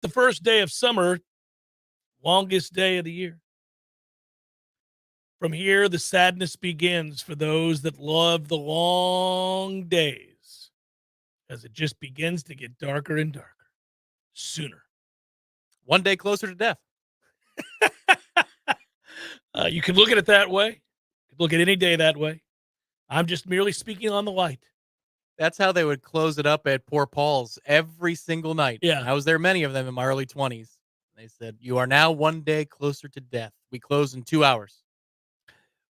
The first day of summer, longest day of the year. From here, the sadness begins for those that love the long days, as it just begins to get darker and darker sooner. One day closer to death. You can look at it that way. You can look at any day that way. I'm just merely speaking on the light. That's how they would close it up at Poor Paul's every single night. Yeah. I was there many of them in my early 20s. They said, "You are now one day closer to death. We close in 2 hours."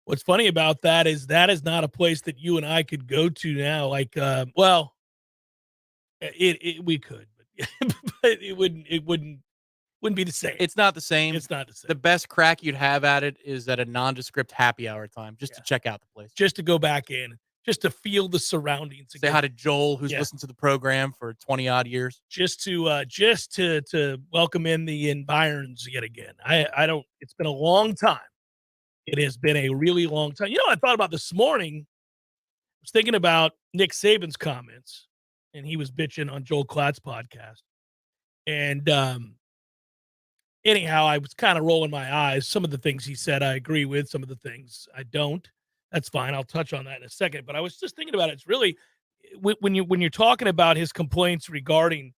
What's funny about that is not a place that you and I could go to now. Like, we could, but, but it wouldn't be the same. It's not the same. It's not the same. The best crack you'd have at it is at a nondescript happy hour time, just to check out the place. Just to go back in, just to feel the surroundings. Say hi to Joel, who's listened to the program for 20 odd years. Just to welcome in the environs yet again. I don't. It's been a long time. It has been a really long time. You know what I thought about this morning? I was thinking about Nick Saban's comments, and he was bitching on Joel Klatt's podcast. And anyhow, I was kind of rolling my eyes. Some of the things he said I agree with. Some of the things I don't. That's fine. I'll touch on that in a second. But I was just thinking about it. It's really when you're talking about his complaints regarding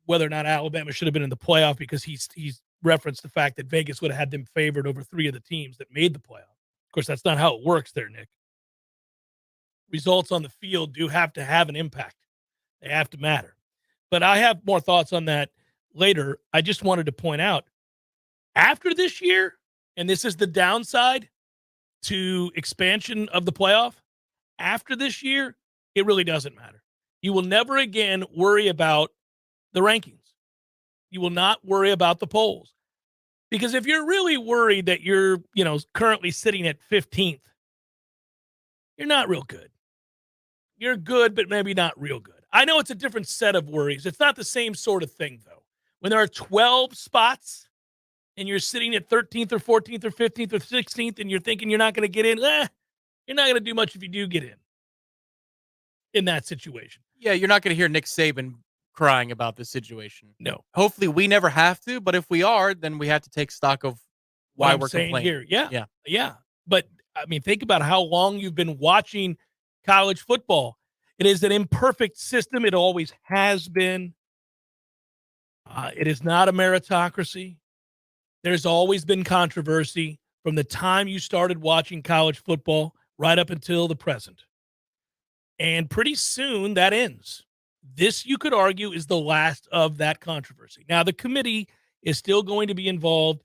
whether or not Alabama should have been in the playoff, because he's referenced the fact that Vegas would have had them favored over 3 of the teams that made the playoff. Of course, that's not how it works there, Nick. Results on the field do have to have an impact. They have to matter. But I have more thoughts on that later. I just wanted to point out, after this year, and this is the downside to expansion of the playoff, after this year, it really doesn't matter. You will never again worry about the rankings. You will not worry about the polls. Because if you're really worried that you're, currently sitting at 15th, you're not real good. You're good, but maybe not real good. I know it's a different set of worries. It's not the same sort of thing, though. When there are 12 spots and you're sitting at 13th or 14th or 15th or 16th and you're thinking you're not going to get in, you're not going to do much if you do get in that situation. Yeah, you're not going to hear Nick Saban crying about this situation. No. Hopefully we never have to, but if we are, then we have to take stock of why we're complaining here. Yeah. But, think about how long you've been watching college football. It is an imperfect system. It always has been. It is not a meritocracy. There's always been controversy from the time you started watching college football right up until the present. And pretty soon that ends. This, you could argue, is the last of that controversy. Now, the committee is still going to be involved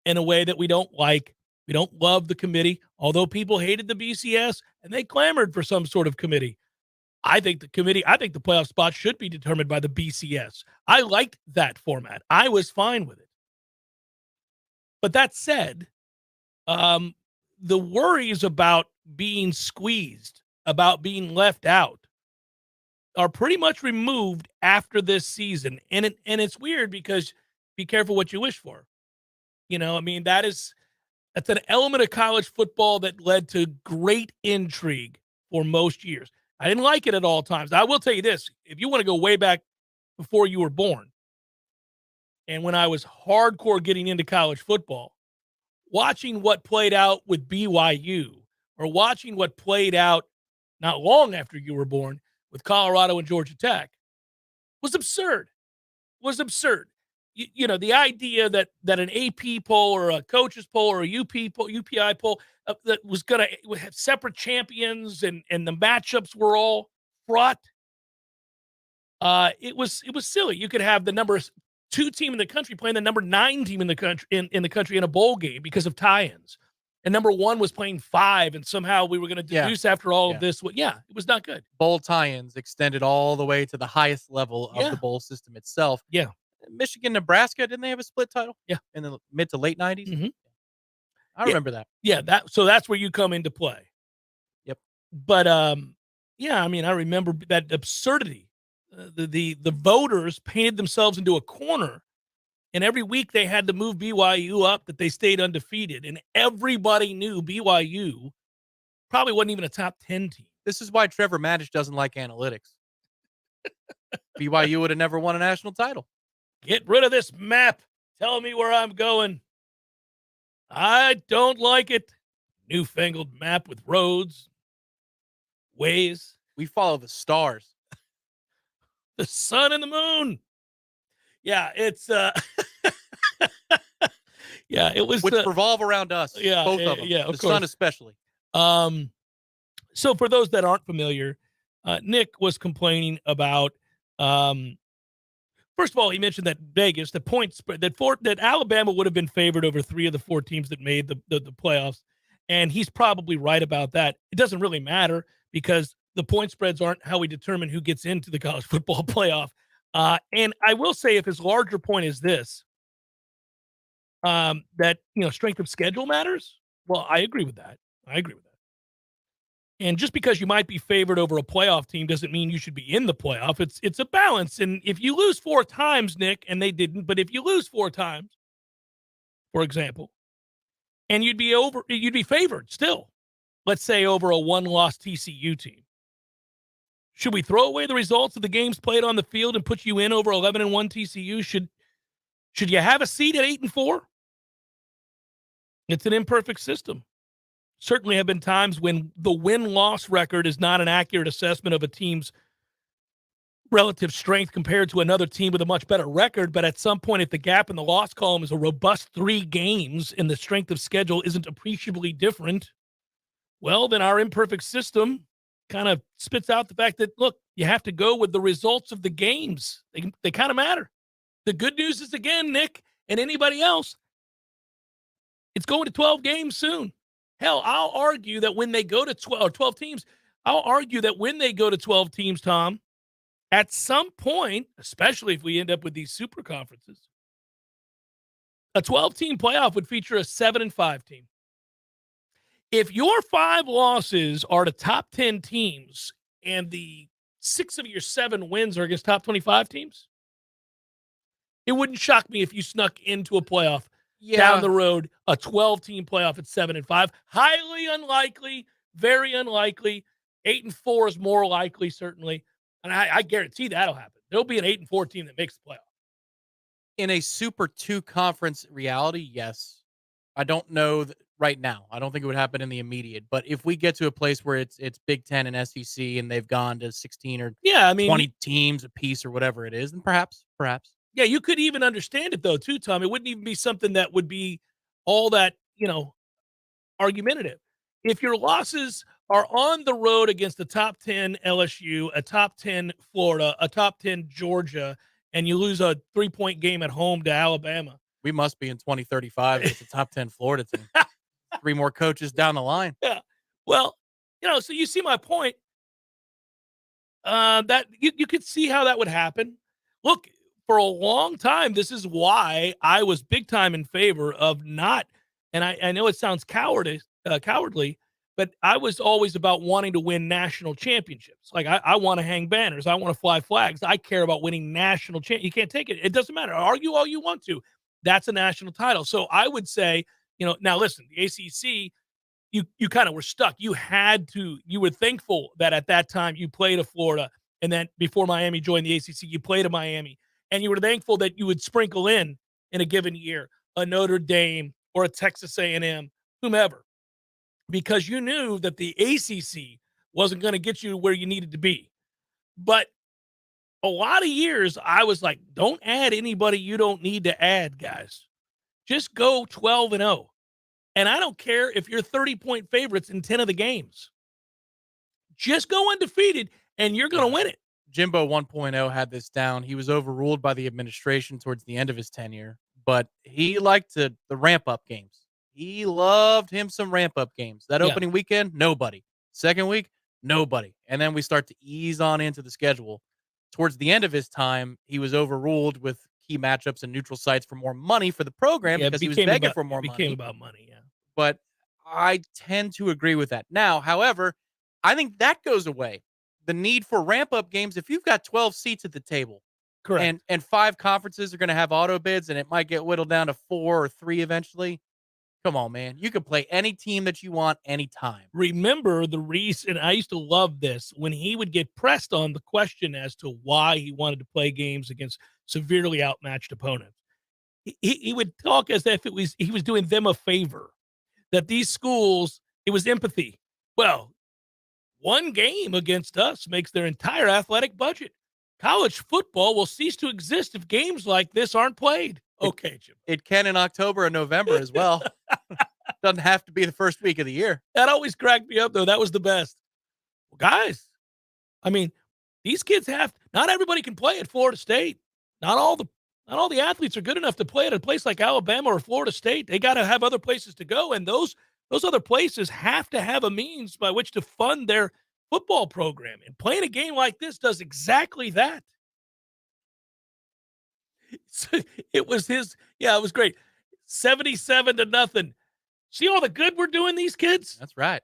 in a way that we don't like. We don't love the committee, although people hated the BCS and they clamored for some sort of committee. I think the playoff spot should be determined by the BCS. I liked that format. I was fine with it. But that said, the worries about being squeezed, about being left out, are pretty much removed after this season. And it's weird because be careful what you wish for. That's an element of college football that led to great intrigue for most years. I didn't like it at all times. I will tell you this, if you want to go way back before you were born, and when I was hardcore getting into college football, watching what played out with BYU or watching what played out not long after you were born with Colorado and Georgia Tech was absurd. The idea that an AP poll or a coaches poll or a UPI poll that was going to have separate champions and the matchups were all fraught. It was silly. You could have the number 2 team in the country playing the number 9 team in the country in the country in a bowl game because of tie-ins. And number 1 was playing 5, and somehow we were going to deduce after all of this. It was not good. Bowl tie-ins extended all the way to the highest level of the bowl system itself. Yeah. Michigan, Nebraska, didn't they have a split title? Yeah. In the mid to late 90s? Mm-hmm. I remember that. Yeah, that's where you come into play. Yep. But, I remember that absurdity. The voters painted themselves into a corner, and every week they had to move BYU up that they stayed undefeated, and everybody knew BYU probably wasn't even a top 10 team. This is why Trevor Matich doesn't like analytics. BYU would have never won a national title. Get rid of this map. Tell me where I'm going. I don't like it. Newfangled map with roads, ways, We follow the stars. the sun and the moon. Yeah, it's yeah, it was Which revolve around us. yeah, Both of them. yeah, of the course. sun especially. So for those that aren't familiar, Nick was complaining about first of all, he mentioned that Vegas, the point spread, that Alabama would have been favored over 3 of the 4 teams that made the playoffs, and he's probably right about that. It doesn't really matter because the point spreads aren't how we determine who gets into the college football playoff. And I will say, if his larger point is this, that strength of schedule matters. Well, I agree with that. And just because you might be favored over a playoff team doesn't mean you should be in the playoff. It's a balance. And if you lose 4 times, Nick, and they didn't, but if you lose 4 times, for example, and you'd be favored still, let's say over a 1-loss TCU team. Should we throw away the results of the games played on the field and put you in over 11-1 TCU? Should you have a seat at 8-4? It's an imperfect system. Certainly have been times when the win-loss record is not an accurate assessment of a team's relative strength compared to another team with a much better record. But at some point, if the gap in the loss column is a robust 3 games and the strength of schedule isn't appreciably different, well, then our imperfect system kind of spits out the fact that, look, you have to go with the results of the games. They kind of matter. The good news is, again, Nick, and anybody else, it's going to 12 games soon. Hell, I'll argue that when they go to 12 teams, I'll argue that when they go to 12 teams, Tom, at some point, especially if we end up with these super conferences, a 12-team playoff would feature a 7-5 team. If your 5 losses are to top 10 teams and the 6 of your 7 wins are against top 25 teams, it wouldn't shock me if you snuck into a playoff down the road, a 12-team playoff at 7-5. Highly unlikely, very unlikely. 8-4 is more likely, certainly. And I guarantee that'll happen. There'll be an 8-4 team that makes the playoff. In a Super 2 conference reality, yes. I don't know right now. I don't think it would happen in the immediate. But if we get to a place where it's Big Ten and SEC and they've gone to 16 or 20 teams apiece or whatever it is, then perhaps. Yeah, you could even understand it, though, too, Tom. It wouldn't even be something that would be all that, argumentative. If your losses are on the road against a top 10 LSU, a top 10 Florida, a top 10 Georgia, and you lose a 3-point game at home to Alabama. We must be in 2035 with the top 10 Florida team. 3 more coaches down the line. Yeah. Well, so you see my point. That you could see how that would happen. Look, for a long time, this is why I was big time in favor of not, and I know it sounds cowardly, but I was always about wanting to win national championships. Like I want to hang banners. I want to fly flags. I care about winning national champ. You can't take it. It doesn't matter. Argue all you want to. That's a national title. So I would say, now listen, the ACC, you kind of were stuck. You were thankful that at that time you played a Florida, and then before Miami joined the ACC, you played a Miami. And you were thankful that you would sprinkle in a given year a Notre Dame or a Texas A&M, whomever, because you knew that the ACC wasn't going to get you where you needed to be. But a lot of years, I was like, don't add anybody you don't need to add, guys. Just go 12-0. And I don't care if you're 30-point favorites in 10 of the games. Just go undefeated, and you're going to win it. Jimbo 1.0 had this down. He was overruled by the administration towards the end of his tenure, but he liked the ramp-up games. He loved him some ramp-up games. That opening weekend, nobody. Second week, nobody. And then we start to ease on into the schedule. Towards the end of his time, he was overruled with key matchups and neutral sites for more money for the program because he was begging for more money. It became about money, yeah. But I tend to agree with that. Now, however, I think that goes away. The need for ramp-up games, if you've got 12 seats at the table, correct, and 5 conferences are going to have auto bids, and it might get whittled down to 4 or 3 eventually, Come on, man. You can play any team that you want anytime. Remember the reason I used to love this when he would get pressed on the question as to why he wanted to play games against severely outmatched opponents. He would talk as if he was doing them a favor, that these schools, it was empathy. Well, one game against us makes their entire athletic budget. College football will cease to exist if games like this aren't played. Okay, Jim. It can in October and November as well. Doesn't have to be the first week of the year. That always cracked me up, though. That was the best. Well, guys, I mean, these kids not everybody can play at Florida State. Not all the athletes are good enough to play at a place like Alabama or Florida State. They got to have other places to go, and those other places have to have a means by which to fund their football program. And playing a game like this does exactly that. So it was it was great. 77-0. See all the good we're doing these kids? That's right.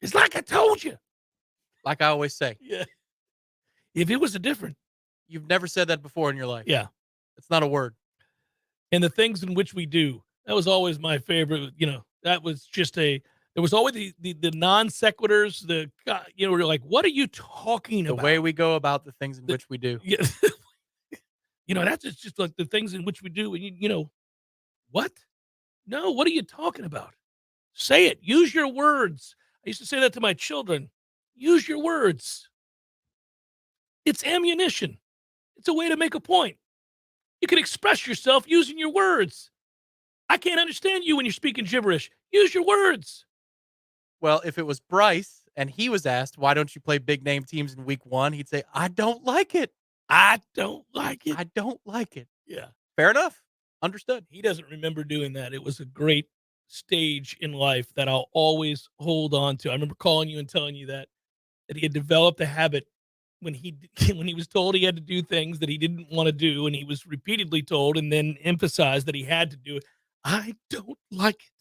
It's like I told you. Like I always say. Yeah. If it was a different. You've never said that before in your life. Yeah. It's not a word. And the things in which we do, that was always my favorite. That was just there was always the non sequiturs, we're like, what are you talking about? The way we go about the things in which we do. Yeah. That's just like the things in which we do. And what? No, what are you talking about? Say it. Use your words. I used to say that to my children. Use your words. It's ammunition. It's a way to make a point. You can express yourself using your words. I can't understand you when you're speaking gibberish. Use your words. Well, if it was Bryce and he was asked, why don't you play big name teams in week 1? He'd say, I don't like it. I don't like it. I don't like it. Yeah. Fair enough. Understood. He doesn't remember doing that. It was a great stage in life that I'll always hold on to. I remember calling you and telling you that he had developed a habit when he was told he had to do things that he didn't want to do, and he was repeatedly told and then emphasized that he had to do it. I don't like it.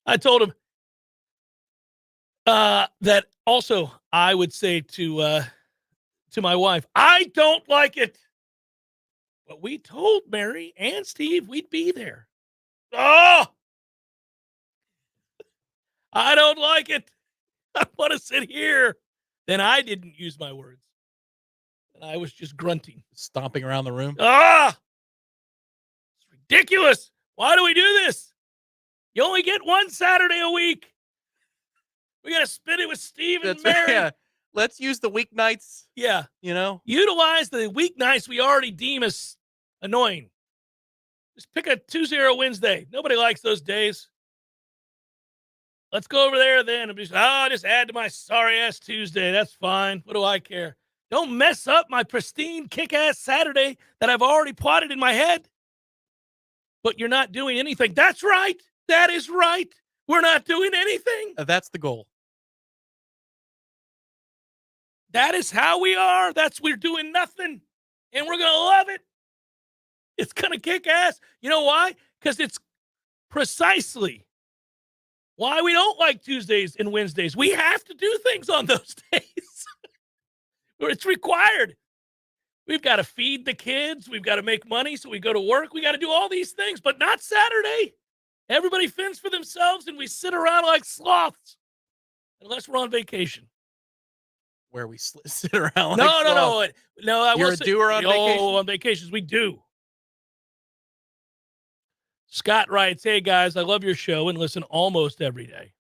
I told him that also I would say to my wife, I don't like it. But we told Mary and Steve we'd be there. Oh, I don't like it. I want to sit here. Then I didn't use my words. And I was just grunting. Stomping around the room. It's ridiculous. Why do we do this? You only get one Saturday a week. We got to spin it with Steve and Mary. Yeah. Let's use the weeknights. Yeah. Utilize the weeknights we already deem as annoying. Just pick a Tuesday or a Wednesday. Nobody likes those days. Let's go over there then. Just add to my sorry-ass Tuesday. That's fine. What do I care? Don't mess up my pristine, kick-ass Saturday that I've already plotted in my head. But you're not doing anything. That's right. That is right. We're not doing anything. That's the goal. That is how we are. We're doing nothing. And we're going to love it. It's going to kick ass. You know why? Because it's precisely why we don't like Tuesdays and Wednesdays. We have to do things on those days. It's required. We've got to feed the kids. We've got to make money, so we go to work. We got to do all these things, but not Saturday. Everybody fends for themselves, and we sit around like sloths, unless we're on vacation. Where we sit around like sloths. No. You're a doer on vacation? On vacations, we do. Scott writes, hey, guys, I love your show and listen almost every day.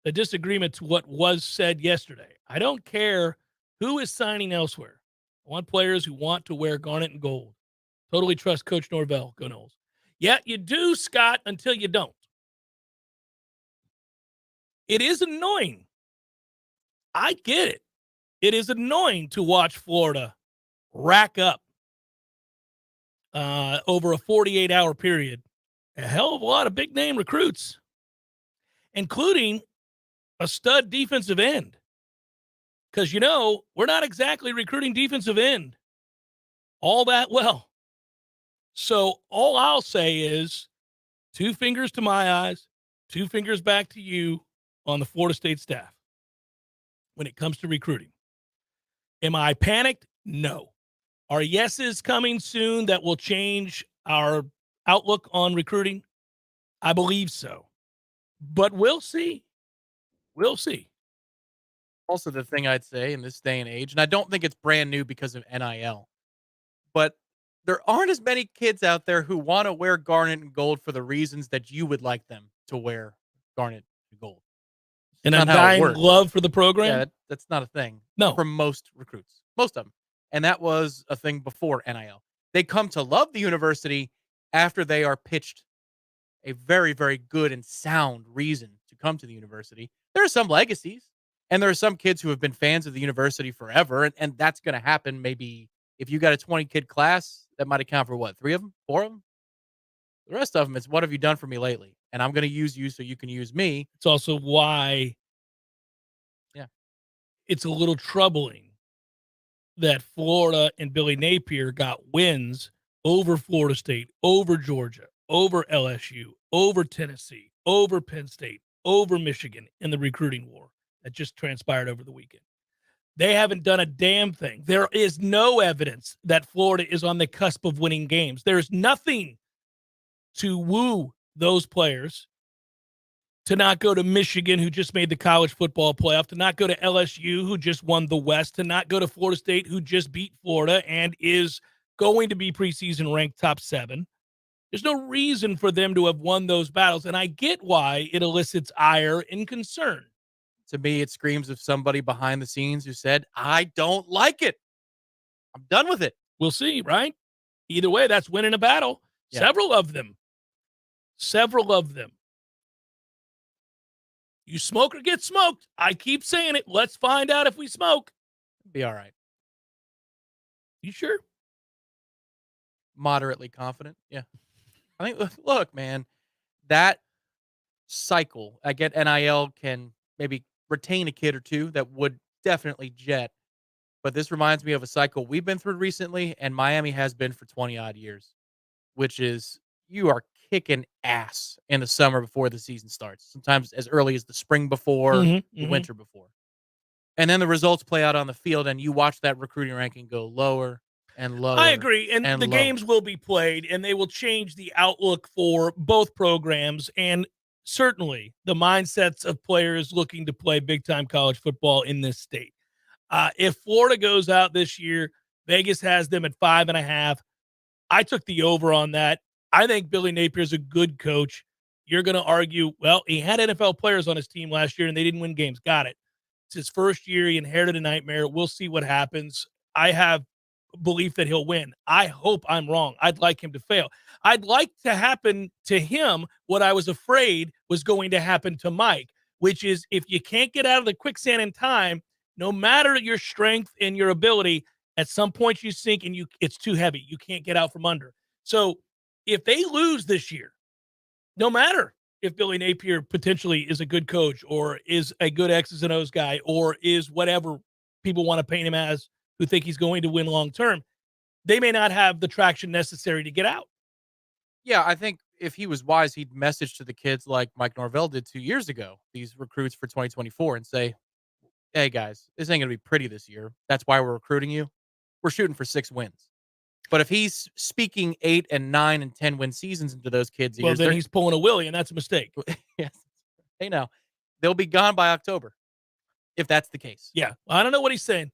A disagreement to what was said yesterday. I don't care who is signing elsewhere. I want players who want to wear garnet and gold. Totally trust Coach Norvell. Go Noles. Yeah, you do, Scott, until you don't. It is annoying. I get it. It is annoying to watch Florida rack up over a 48-hour period a hell of a lot of big-name recruits, including a stud defensive end. Because, we're not exactly recruiting defensive end all that well. So all I'll say is 2 fingers to my eyes, 2 fingers back to you on the Florida State staff when it comes to recruiting. Am I panicked? No. Are yeses coming soon that will change our outlook on recruiting? I believe so. But we'll see. We'll see. Also, the thing I'd say in this day and age, and I don't think it's brand new because of NIL, but there aren't as many kids out there who want to wear garnet and gold for the reasons that you would like them to wear garnet and gold. An Not how it undying works. love for the Yeah, program? that's not a thing. No. For most recruits, most of them, and that was a thing before NIL. They come to love the university after they are pitched a very, very good and sound reason to come to the university. There are some legacies, and there are some kids who have been fans of the university forever, and that's going to happen. Maybe if you got a 20 kid class, that might account for what, 3 of them, 4 of them. The rest of them is what have you done for me lately, and I'm going to use you so you can use me. It's also why Yeah, it's a little troubling that Florida and Billy Napier got wins over Florida State, over Georgia, over LSU, over Tennessee, over Penn State, over Michigan in the recruiting war that just transpired over the weekend. They haven't done a damn thing. There is no evidence that Florida is on the cusp of winning games. There's nothing to woo those players to not go to Michigan, who just made the college football playoff, to not go to LSU, who just won the West, to not go to Florida State, who just beat Florida and is going to be preseason ranked top 7. There's no reason for them to have won those battles, and I get why it elicits ire and concern. to me, it screams of somebody behind the scenes who said, "I don't like it. I'm done with it." We'll see, right? Either way, that's winning a battle. Yeah. Several of them. Several of them. You smoke or get smoked. I keep saying it. Let's find out if we smoke. Be all right. You sure? Moderately confident. Yeah. I think, look, man, that cycle, I get NIL can maybe retain a kid or two that would definitely jet. But this reminds me of a cycle we've been through recently, and Miami has been for 20 odd years, which is you are kicking ass in the summer before the season starts, sometimes as early as the spring before, the winter before. And then the results play out on the field, and you watch that recruiting ranking go lower and lower. I agree. And the lower. games will be played, and they will change the outlook for both programs and certainly the mindsets of players looking to play big-time college football in this state. If Florida goes out this year, Vegas has them at 5.5. I took the over on that. I think Billy Napier is a good coach. You're going to argue, well, he had NFL players on his team last year, and they didn't win games. Got it. It's his first year. He inherited a nightmare. We'll see what happens. I have belief that he'll win. I hope I'm wrong. I'd like him to fail. I'd like to happen to him what I was afraid was going to happen to Mike, which is if you can't get out of the quicksand in time, no matter your strength and your ability, at some point you sink and it's too heavy. You can't get out from under. So if they lose this year, no matter if Billy Napier potentially is a good coach or is a good X's and O's guy or is whatever people want to paint him as who think he's going to win long term, they may not have the traction necessary to get out. Yeah, I think if he was wise, he'd message to the kids like Mike Norvell did 2 years ago, these recruits for 2024, and say, "Hey guys, this ain't gonna be pretty this year. That's why we're recruiting you. We're shooting for 6 wins." But if he's speaking 8 and 9 and 10 win seasons into those kids' Well, ears, then he's pulling a Willie, and that's a mistake. yes, hey now, they'll be gone by October if that's the case. Yeah, I don't know what he's saying.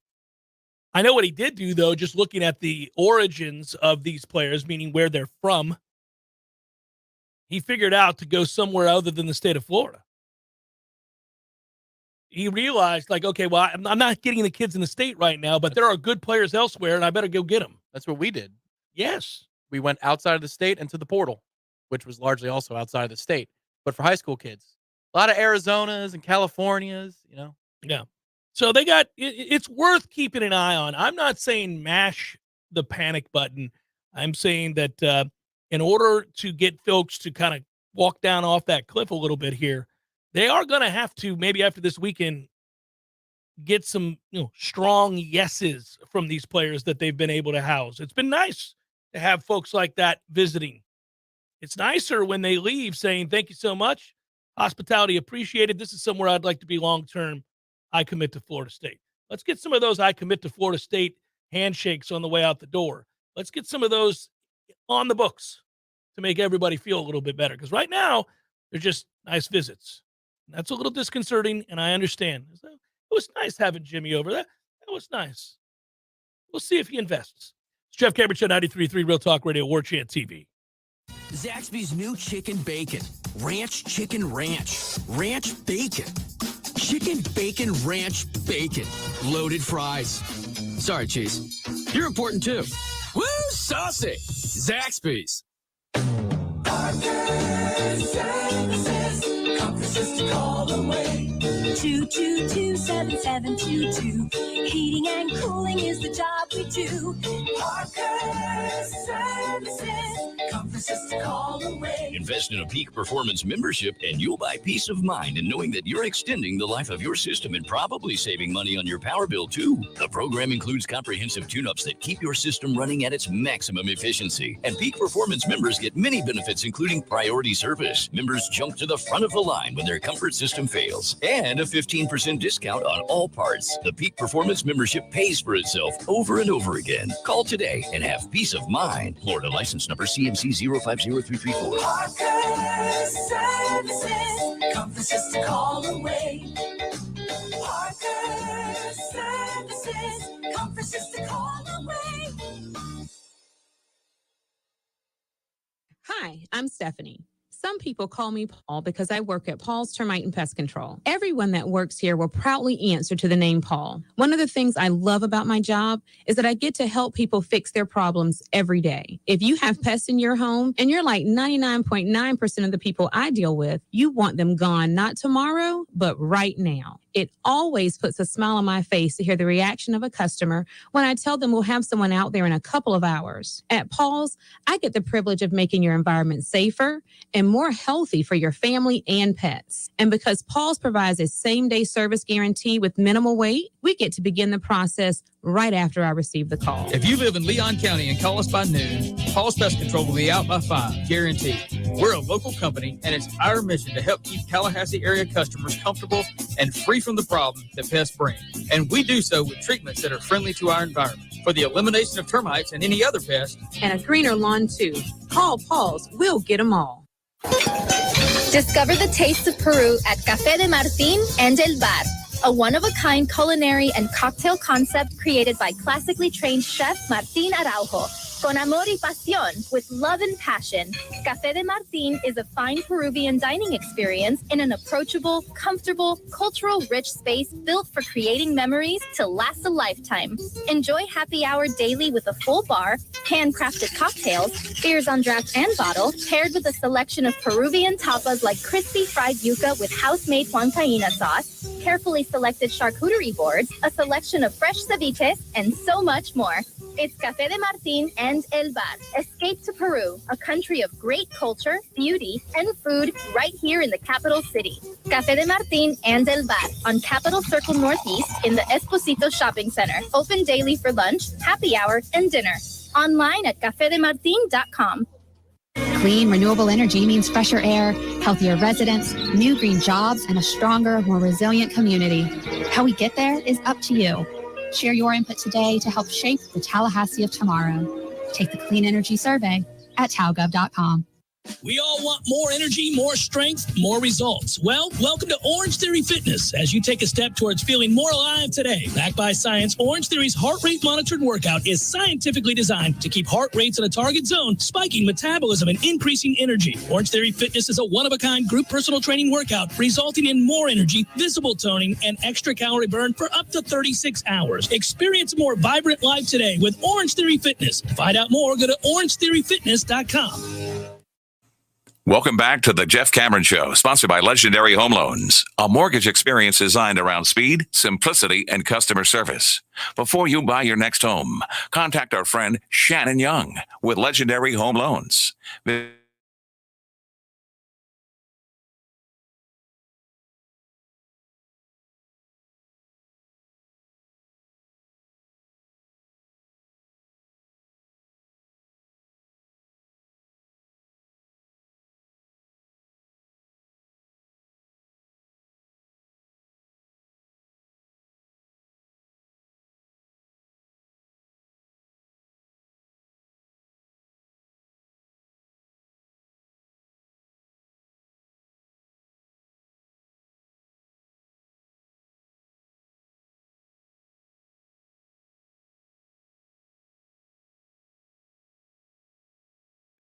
I know what he did do, though, just looking at the origins of these players, meaning where they're from. He figured out to go somewhere other than the state of Florida. He realized, like, okay, well, I'm not getting the kids in the state right now, but there are good players elsewhere, and I better go get them. That's what we did. Yes. We went outside of the state and to the portal, which was largely also outside of the state. But for high school kids, a lot of Arizonas and Californias, Yeah. So they got it's worth keeping an eye on. I'm not saying mash the panic button. I'm saying that in order to get folks to kind of walk down off that cliff a little bit here, they are going to have to maybe after this weekend get some strong yeses from these players that they've been able to house. It's been nice to have folks like that visiting. It's nicer when they leave saying, "Thank you so much. Hospitality appreciated. This is somewhere I'd like to be long term. I commit to Florida State." Let's get some of those "I commit to Florida State" handshakes on the way out the door. Let's get some of those on the books. to make everybody feel a little bit better. Because right now, they're just nice visits. That's a little disconcerting, and I understand. It was nice having Jimmy over. That was nice. We'll see if he invests. It's Jeff Cameron Show, 93.3 Real Talk Radio, Warchant TV. Zaxby's new chicken bacon. Ranch chicken ranch. Ranch bacon. Chicken bacon ranch bacon. Loaded fries. Sorry, Cheese. You're important too. Woo, saucy. Zaxby's. Services, to call away. 222-7722. Heating and cooling is the job we do. Parker Services, conferences to call away. Invest in a Peak Performance membership and you'll buy peace of mind in knowing that you're extending the life of your system and probably saving money on your power bill too. The program includes comprehensive tune-ups that keep your system running at its maximum efficiency. And Peak Performance members get many benefits, including priority service. Members jump to the front of the line when their comfort system fails. And a 15% discount on all parts. The Peak Performance membership pays for itself over and over again. Call today and have peace of mind. Florida license number CMC 050334. Parker Services, conferences to call away. Parker Services, conferences to call away. Hi, I'm Stephanie. Some people call me Paul because I work at Paul's Termite and Pest Control. Everyone that works here will proudly answer to the name Paul. One of the things I love about my job is that I get to help people fix their problems every day. If you have pests in your home and you're like 99.9% of the people I deal with, you want them gone, not tomorrow, but right now. It always puts a smile on my face to hear the reaction of a customer when I tell them we'll have someone out there in a couple of hours. At Paul's, I get the privilege of making your environment safer and more healthy for your family and pets. And because Paul's provides a same-day service guarantee with minimal wait, we get to begin the process right after I receive the call. If you live in Leon County and call us by noon, Paul's Pest Control will be out by 5, guaranteed. We're a local company, and it's our mission to help keep Tallahassee area customers comfortable and free from the problem that pests bring. And we do so with treatments that are friendly to our environment for the elimination of termites and any other pests. And a greener lawn, too. Call Paul's. We'll get them all. Discover the taste of Peru at Café de Martín and El Bar, a one-of-a-kind culinary and cocktail concept created by classically trained chef Martín Araujo. Con amor y pasión, with love and passion, Café de Martín is a fine Peruvian dining experience in an approachable, comfortable, cultural-rich space built for creating memories to last a lifetime. Enjoy happy hour daily with a full bar, handcrafted cocktails, beers on draft and bottle, paired with a selection of Peruvian tapas like crispy fried yuca with house-made huancaína sauce, carefully selected charcuterie boards, a selection of fresh ceviches, and so much more. It's Café de Martín and El Bar. Escape to Peru, a country of great culture, beauty, and food right here in the capital city. Café de Martín and El Bar on Capitol Circle Northeast in the Esposito Shopping Center. Open daily for lunch, happy hour, and dinner. Online at cafedemartin.com. Clean, renewable energy means fresher air, healthier residents, new green jobs, and a stronger, more resilient community. How we get there is up to you. Share your input today to help shape the Tallahassee of tomorrow. Take the Clean Energy Survey at talgov.com. We all want more energy, more strength, more results. Well, welcome to Orange Theory Fitness as you take a step towards feeling more alive today. Backed by science, Orange Theory's heart rate monitored workout is scientifically designed to keep heart rates in a target zone, spiking metabolism and increasing energy. Orange Theory Fitness is a one-of-a-kind group personal training workout resulting in more energy, visible toning, and extra calorie burn for up to 36 hours. Experience a more vibrant life today with Orange Theory Fitness. To find out more, go to orangetheoryfitness.com. Welcome back to the Jeff Cameron Show, sponsored by Legendary Home Loans, a mortgage experience designed around speed, simplicity, and customer service. Before you buy your next home, contact our friend Shannon Young with Legendary Home Loans.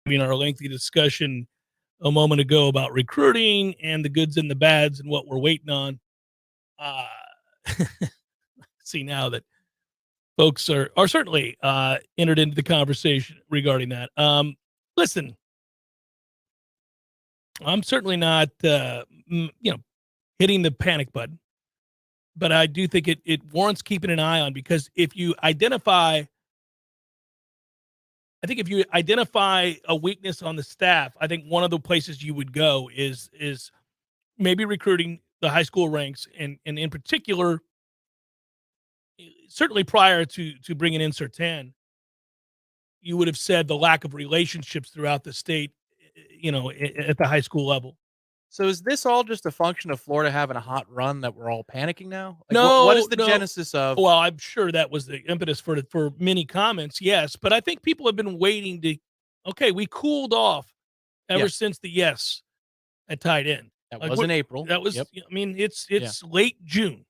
having our lengthy discussion a moment ago about recruiting and the goods and the bads and what we're waiting on. See now that folks are certainly entered into the conversation regarding that. Listen, I'm certainly not hitting the panic button, but I do think it warrants keeping an eye on, because if you identify a weakness on the staff, I think one of the places you would go is maybe recruiting the high school ranks, and in particular, certainly prior to bringing in Sertan, you would have said the lack of relationships throughout the state, at the high school level. So is this all just a function of Florida having a hot run that we're all panicking now? Like, No, what is the no. genesis of? Well, I'm sure that was the impetus for many comments, yes. But I think people have been waiting to, okay, we cooled off ever since the yes at tight end. That Like, was in April. That was, Yep. I mean, it's late June.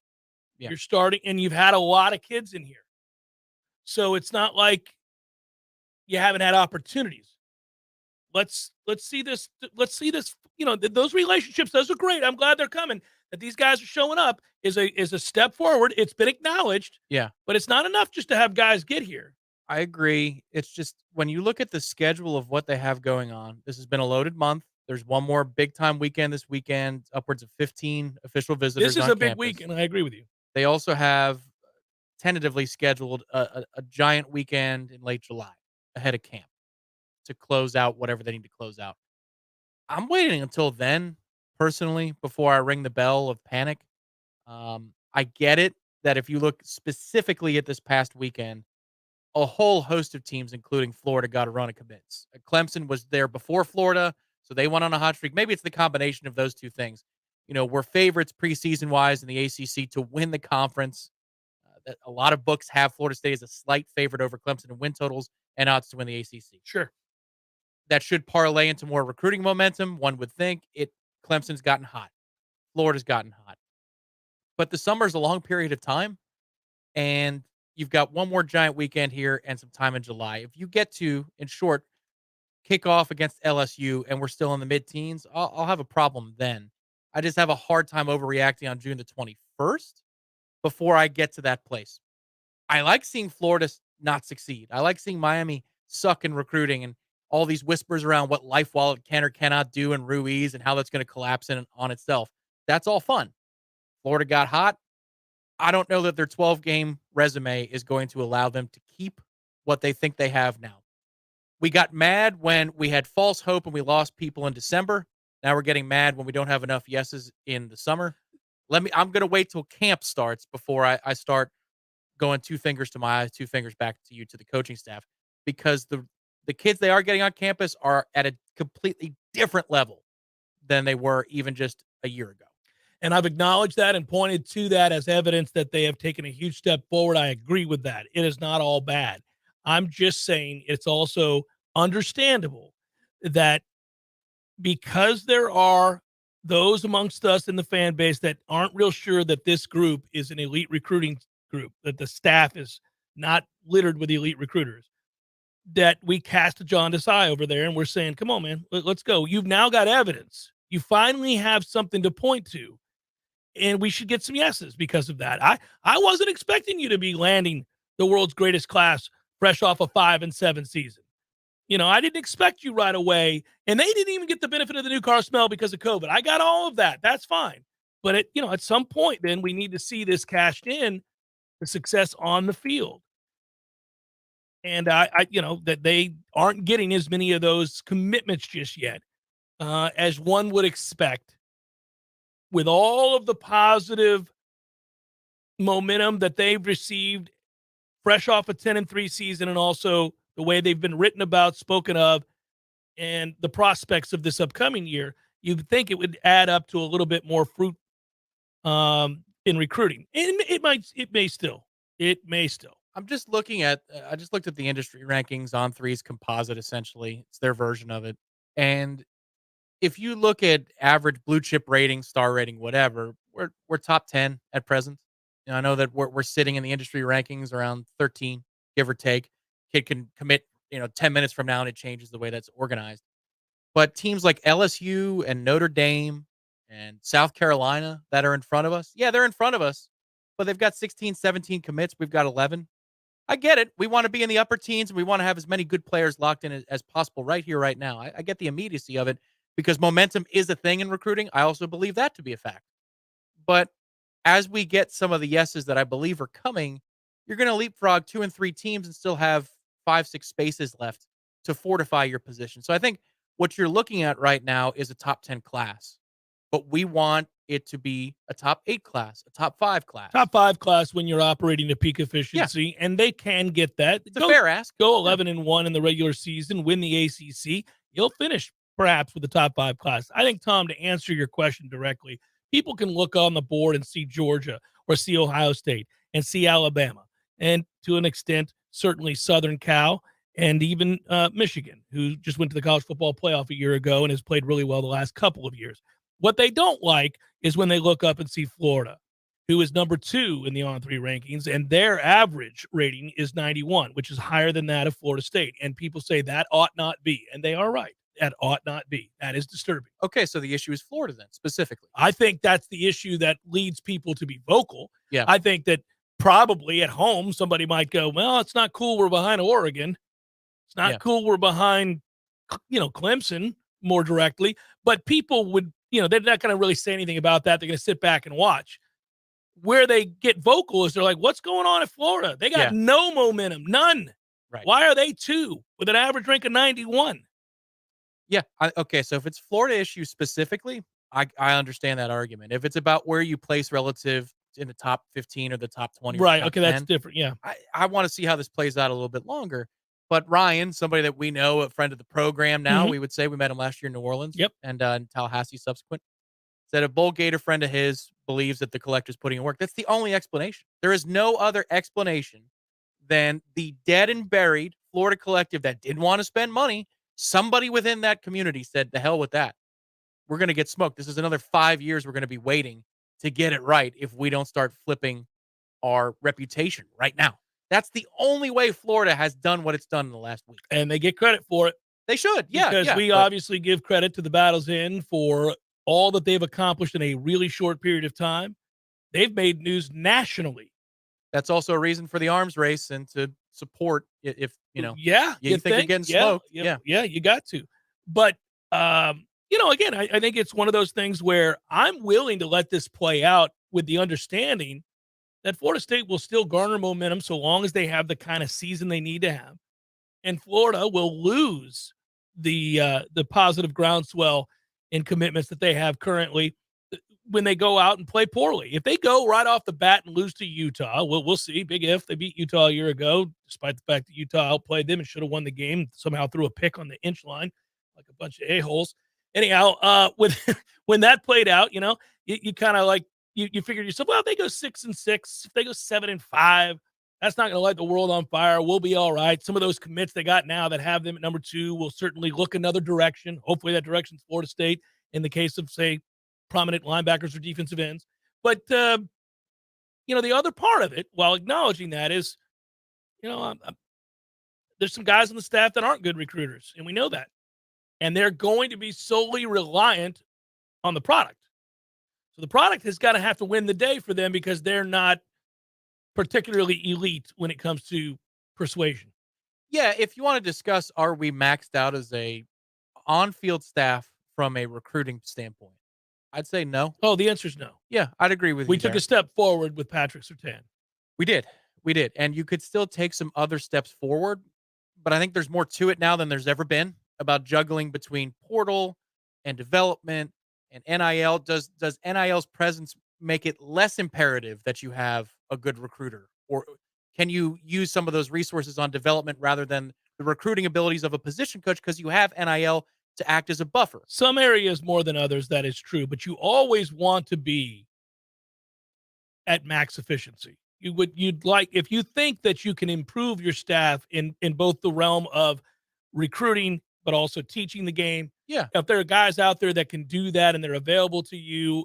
Yeah. You're starting, and you've had a lot of kids in here. So it's not like you haven't had opportunities. Let's see this. Let's see this. Those relationships, those are great. I'm glad they're coming. That these guys are showing up is a step forward. It's been acknowledged. Yeah. But it's not enough just to have guys get here. I agree. It's just when you look at the schedule of what they have going on, this has been a loaded month. There's one more big time weekend this weekend, upwards of 15 official visitors. This is on a big campus. week, and I agree with you. They also have tentatively scheduled a giant weekend in late July ahead of camp to close out whatever they need to close out. I'm waiting until then, personally, before I ring the bell of panic. I get it that if you look specifically at this past weekend, a whole host of teams, including Florida, got a run of commits. Clemson was there before Florida, so they went on a hot streak. Maybe it's the combination of those two things. We're favorites preseason-wise in the ACC to win the conference. That a lot of books have Florida State as a slight favorite over Clemson in win totals and odds to win the ACC. Sure. That should parlay into more recruiting momentum. One would think Clemson's gotten hot. Florida's gotten hot. But the summer's a long period of time, and you've got one more giant weekend here and some time in July. If you get to, in short, kick off against LSU and we're still in the mid-teens, I'll have a problem then. I just have a hard time overreacting on June the 21st before I get to that place. I like seeing Florida not succeed. I like seeing Miami suck in recruiting and all these whispers around what Life Wallet can or cannot do in Ruiz and how that's going to collapse on itself. That's all fun. Florida got hot. I don't know that their 12-game resume is going to allow them to keep what they think they have now. We got mad when we had false hope and we lost people in December. Now we're getting mad when we don't have enough yeses in the summer. I'm going to wait till camp starts before I start going 2 fingers to my eyes, 2 fingers back to you, to the coaching staff, because the kids they are getting on campus are at a completely different level than they were even just a year ago. And I've acknowledged that and pointed to that as evidence that they have taken a huge step forward. I agree with that. It is not all bad. I'm just saying it's also understandable that because there are those amongst us in the fan base that aren't real sure that this group is an elite recruiting group, that the staff is not littered with elite recruiters, that we cast a jaundiced eye over there and we're saying, come on, man, let's go. You've now got evidence. You finally have something to point to. And we should get some yeses because of that. I wasn't expecting you to be landing the world's greatest class fresh off a 5-7 season. I didn't expect you right away. And they didn't even get the benefit of the new car smell because of COVID. I got all of that. That's fine. But at some point, then we need to see this cashed in, the success on the field. And that they aren't getting as many of those commitments just yet as one would expect. With all of the positive momentum that they've received fresh off a 10-3 season, and also the way they've been written about, spoken of, and the prospects of this upcoming year, you'd think it would add up to a little bit more fruit in recruiting. And it may still. I'm just looking at, I just looked at the industry rankings on Three's composite, essentially. It's their version of it. And if you look at average blue chip rating, star rating, whatever, we're top 10 at present. I know that we're sitting in the industry rankings around 13, give or take. Kid can commit 10 minutes from now and it changes the way that's organized. But teams like LSU and Notre Dame and South Carolina that are in front of us, yeah, they're in front of us, but they've got 16, 17 commits. We've got 11. I get it. We want to be in the upper teens and we want to have as many good players locked in as possible right here, right now. I get the immediacy of it because momentum is a thing in recruiting. I also believe that to be a fact. But as we get some of the yeses that I believe are coming, you're going to leapfrog 2 and 3 teams and still have 5, 6 spaces left to fortify your position. So I think what you're looking at right now is a top 10 class, but we want it to be a top 8 class, a top 5 class. Top 5 class when you're operating at peak efficiency, and they can get that. It's a fair ask. Go 11-1 in the regular season, win the ACC. You'll finish perhaps with the top 5 class. I think, Tom, to answer your question directly, people can look on the board and see Georgia or see Ohio State and see Alabama, and to an extent, certainly Southern Cal and even Michigan, who just went to the college football playoff a year ago and has played really well the last couple of years. What they don't like is when they look up and see Florida, who is number 2 in the On3 rankings, and their average rating is 91, which is higher than that of Florida State. And people say that ought not be, and they are right. That ought not be. That is disturbing. Okay, so the issue is Florida then, specifically. I think that's the issue that leads people to be vocal. Yeah. I think that probably at home somebody might go, well, it's not cool we're behind Oregon. It's not cool we're behind, Clemson more directly. But people would, they're not going to really say anything about that. They're going to sit back and watch. Where they get vocal is they're like, what's going on in Florida? They got no momentum, none. Right. Why are they 2 with an average rank of 91? Yeah. Okay. So if it's Florida issue specifically, I understand that argument. If it's about where you place relative in the top 15 or the top 20, right? Top Okay, 10, that's different. Yeah. I want to see how this plays out a little bit longer. But Ryan, somebody that we know, a friend of the program now, we would say we met him last year in New Orleans. Yep. And in Tallahassee subsequent. Said a Bull Gator friend of his believes that the collector's putting in work. That's the only explanation. There is no other explanation than the dead and buried Florida collective that didn't want to spend money. Somebody within that community said, the hell with that. We're going to get smoked. This is another 5 years we're going to be waiting to get it right if we don't start flipping our reputation right now. That's the only way Florida has done what it's done in the last week. And they get credit for it. They should, yeah. Because we obviously give credit to the Battles Inn for all that they've accomplished in a really short period of time. They've made news nationally. That's also a reason for the arms race and to support if, you think you're getting smoked. Yeah, you got to. But, again, I think it's one of those things where I'm willing to let this play out with the understanding that Florida State will still garner momentum so long as they have the kind of season they need to have. And Florida will lose the positive groundswell in commitments that they have currently when they go out and play poorly. If they go right off the bat and lose to Utah, we'll see. Big if. They beat Utah a year ago, despite the fact that Utah outplayed them and should have won the game, somehow threw a pick on the inch line like a bunch of a-holes. Anyhow, when that played out, you kind of like, you figured yourself, well, if they go 6-6, if they go 7-5, that's not going to light the world on fire. We'll be all right. Some of those commits they got now that have them at number 2 will certainly look another direction. Hopefully that direction's Florida State in the case of, say, prominent linebackers or defensive ends. But, the other part of it, while acknowledging that, is, there's some guys on the staff that aren't good recruiters, and we know that. And they're going to be solely reliant on the product. So the product has got to have to win the day for them because they're not particularly elite when it comes to persuasion. Yeah, if you want to discuss, are we maxed out as a on-field staff from a recruiting standpoint? I'd say no. Oh, the answer is no. Yeah, I'd agree with you. We took a step forward with Patrick Surtain. We did. And you could still take some other steps forward, but I think there's more to it now than there's ever been about juggling between portal and development and NIL. Does NIL's presence make it less imperative that you have a good recruiter? Or can you use some of those resources on development rather than the recruiting abilities of a position coach because you have NIL to act as a buffer? Some areas more than others, that is true, but you always want to be at max efficiency. You'd like, if you think that you can improve your staff in both the realm of recruiting but also teaching the game. Yeah. If there are guys out there that can do that and they're available to you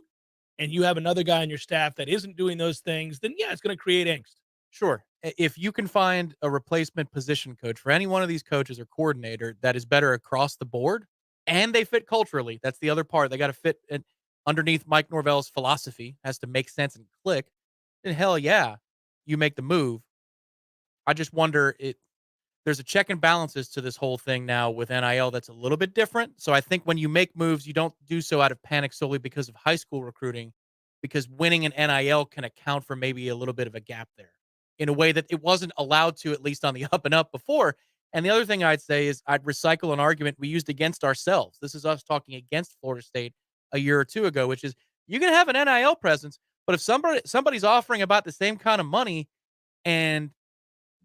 and you have another guy on your staff that isn't doing those things, then yeah, it's going to create angst. Sure. if you can find a replacement position coach for any one of these coaches or coordinator that is better across the board and they fit culturally, that's the other part. They got to fit underneath Mike Norvell's philosophy, has to make sense and click. Then hell yeah, you make the move. I just wonder, there's a check and balances to this whole thing now with NIL that's a little bit different. So I think when you make moves, you don't do so out of panic solely because of high school recruiting, because winning an NIL can account for maybe a little bit of a gap there in a way that it wasn't allowed to, at least on the up and up before. And the other thing I'd say is I'd recycle an argument we used against ourselves. This is us talking against Florida State a year or two ago, which is you can have an NIL presence, but if somebody's offering about the same kind of money and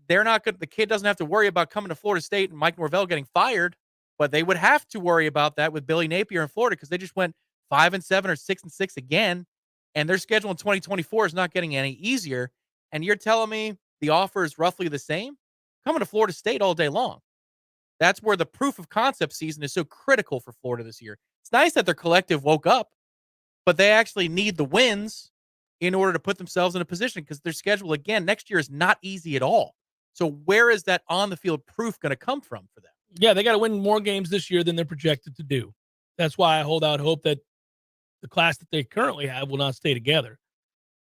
they're not good, the kid doesn't have to worry about coming to Florida State and Mike Norvell getting fired, but they would have to worry about that with Billy Napier in Florida because they just went 5-7 or 6-6 again, and their schedule in 2024 is not getting any easier. And you're telling me the offer is roughly the same? Coming to Florida State all day long. That's where the proof of concept season is so critical for Florida this year. It's nice that their collective woke up, but they actually need the wins in order to put themselves in a position because their schedule, again, next year is not easy at all. So where is that on-the-field proof going to come from for them? Yeah, they got to win more games this year than they're projected to do. That's why I hold out hope that the class that they currently have will not stay together.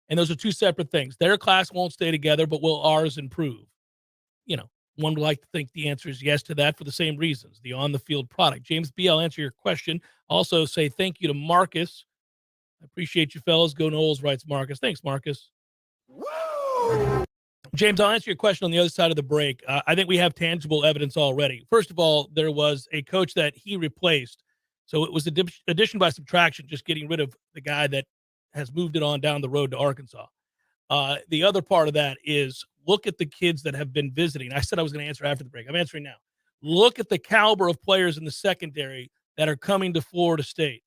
And those are two separate things. Their class won't stay together, but will ours improve? You know, one would like to think the answer is yes to that for the same reasons, the on-the-field product. James B., I'll answer your question. Also say thank you to Marcus. I appreciate you fellas. Go Knowles, writes Marcus. Thanks, Marcus. Woo! James, I'll answer your question on the other side of the break. I think we have tangible evidence already. First of all, there was a coach that he replaced. So it was addition by subtraction, just getting rid of the guy that has moved it on down the road to Arkansas. The other part of that is look at the kids that have been visiting. I said I was going to answer after the break. I'm answering now. Look at the caliber of players in the secondary that are coming to Florida State.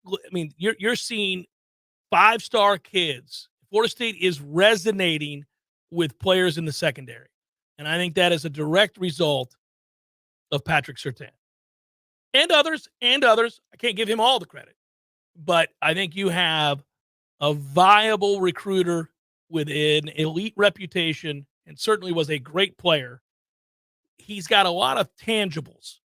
I mean, you're seeing 5-star kids. Florida State is resonating with players in the secondary. And I think that is a direct result of Patrick Surtain. And others. I can't give him all the credit. But I think you have a viable recruiter with an elite reputation and certainly was a great player. He's got a lot of tangibles.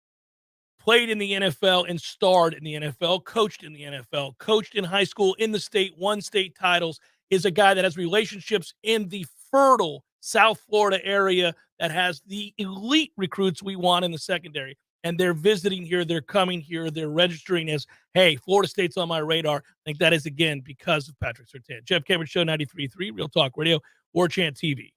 Played in the NFL and starred in the NFL, coached in the NFL, coached in high school, in the state, won state titles, is a guy that has relationships in the fertile South Florida area that has the elite recruits we want in the secondary. And they're visiting here, they're coming here, they're registering as, hey, Florida State's on my radar. I think that is, again, because of Patrick Surtain. Jeff Cameron Show, 93.3, Real Talk Radio, Warchant TV.